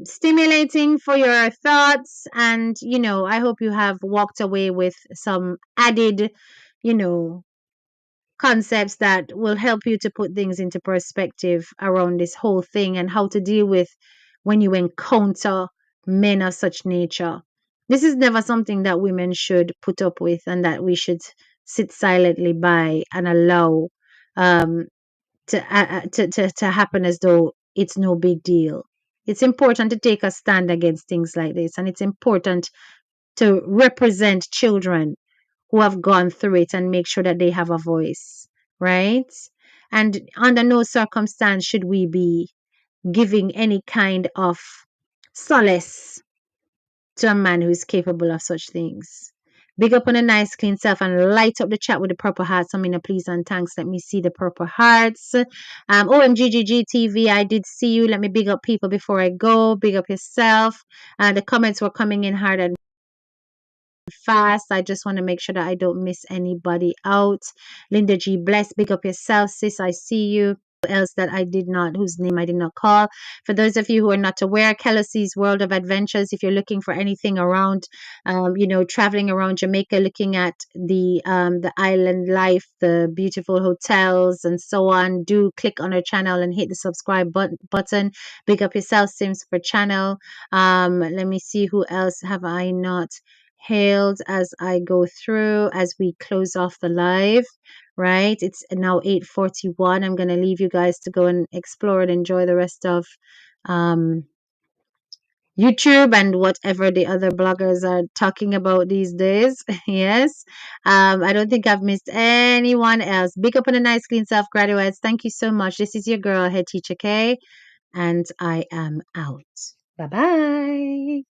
stimulating for your thoughts. And, I hope you have walked away with some added, you know, concepts that will help you to put things into perspective around this whole thing and how to deal with when you encounter men of such nature. This is never something that women should put up with and that we should sit silently by and allow um, to happen as though it's no big deal. It's important to take a stand against things like this, and it's important to represent children who have gone through it and make sure that they have a voice, right? And under no circumstance should we be giving any kind of solace to a man who is capable of such things. Big up on a nice, clean self and light up the chat with the purple hearts. I mean, please and thanks. Let me see the purple hearts. OMGGG I did see you. Let me big up people before I go. Big up yourself. The comments were coming in hard and fast. I just want to make sure that I don't miss anybody out. Linda G. Bless, big up yourself, sis. I see you. Else that I did not, whose name I did not call. For those of you who are not aware, Kelosie's World of Adventures. If you're looking for anything around, traveling around Jamaica, looking at the island life, the beautiful hotels, and so on, do click on her channel and hit the subscribe button. Big up yourself, Sims for channel. Let me see who else have I not hailed as I go through as we close off the live, right? It's now 8:41. I'm going to leave you guys to go and explore and enjoy the rest of um, YouTube and whatever the other bloggers are talking about these days. Yes. I don't think I've missed anyone else. Big up on the nice clean self graduates. Thank you so much. This is your girl, Head Teacher K, and I am out. Bye bye.